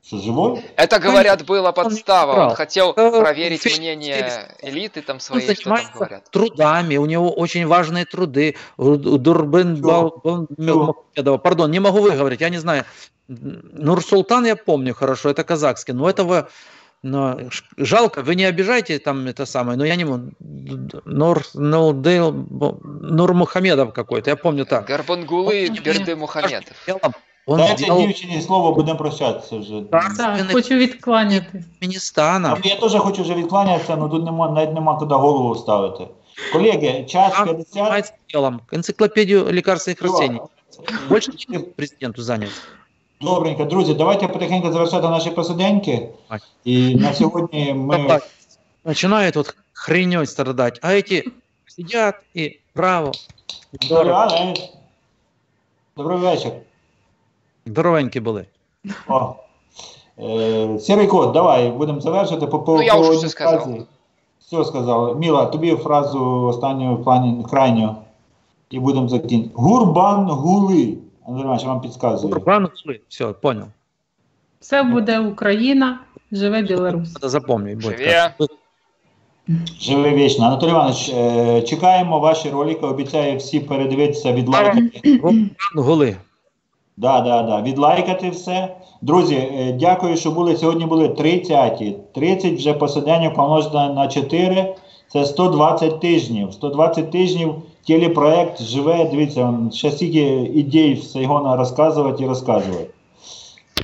Что, живой? Это, говорят, была подстава. Он хотел проверить мнение элиты там своей, что там говорят. Трудами, у него очень важные труды. Пардон, не могу выговорить, я не знаю. Нур-Султан я помню хорошо, это казахский, но этого... Но жалко, вы не обижайте там это самое, но я не могу. Нурмухамедов какой-то, я помню так. Гарбангулы Берды Мухамедов. Дайте дівчині слово, будемо прощатися вже. Так, хочу відкланятись. Я теж хочу вже відкланятися, але тут навіть нема куди голову ставити. Колеги, час 50. Енциклопедію лекарственних растений. Більше президенту зайняти. Добренько, друзі, давайте потихеньку завершати наші посиденьки. І на сьогодні ми... Починають тут хреньою страдати, а ці сидять і браво. Добрий вечір. Здоровенькі були. Сірий кот, давай, будемо завершити. Я вже все сказав. Все сказав. Міла, тобі фразу останню, крайню. І будемо закінчити. Гурбангули. Андрій Іванович, вам підказую. Гурбангули, все, понял. Все буде Україна, живе Білорусь. Треба запам'ятати. Живе. Живе вічно. Анатолій Іванович, чекаємо ваші ролики, обіцяю всі передивитися, відлайкати. Гурбангули. Да. Відлайкати все. Друзі, дякую, що були. Сьогодні були 30. 30 вже посиденьок помножено на 4. Це 120 тижнів. 120 тижнів телепроект живе. Дивіться, ще стільки ідей все його розказувати і розказувати.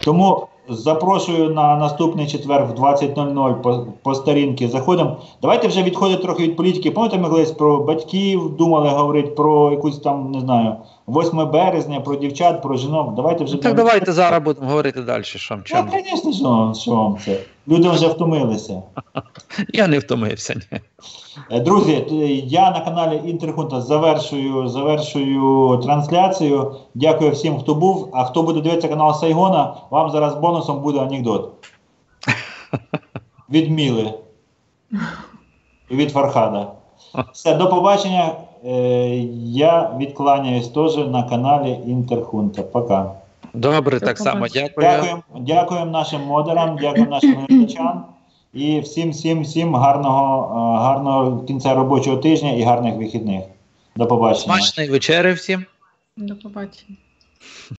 Тому запрошую на наступний четвер в 20:00 по сторінки заходимо. Давайте вже відходити трохи від політики. Пам'ятаєте, ми колись про батьків думали говорити, про якусь там, не знаю, 8 березня, про дівчат, про жінок. Давайте вже... Так давайте зараз будемо говорити далі. Так, звісно, що вам це. Люди вже втомилися. Я не втомився, ні. Друзі, я на каналі Інтерхунта завершую трансляцію. Дякую всім, хто був. А хто буде дивитися канал Сайгона, вам зараз бонусом буде анекдот. Від Міли. І від Фархада. Все, до побачення. Я відкланяюсь теж на каналі Інтерхунта. Пока. Добре, До так само побачення. дякую. Дякуємо нашим модерам, дякуємо нашим глядачам. І всім гарного кінця робочого тижня і гарних вихідних. До побачення. Смачної вечері всім. До побачення.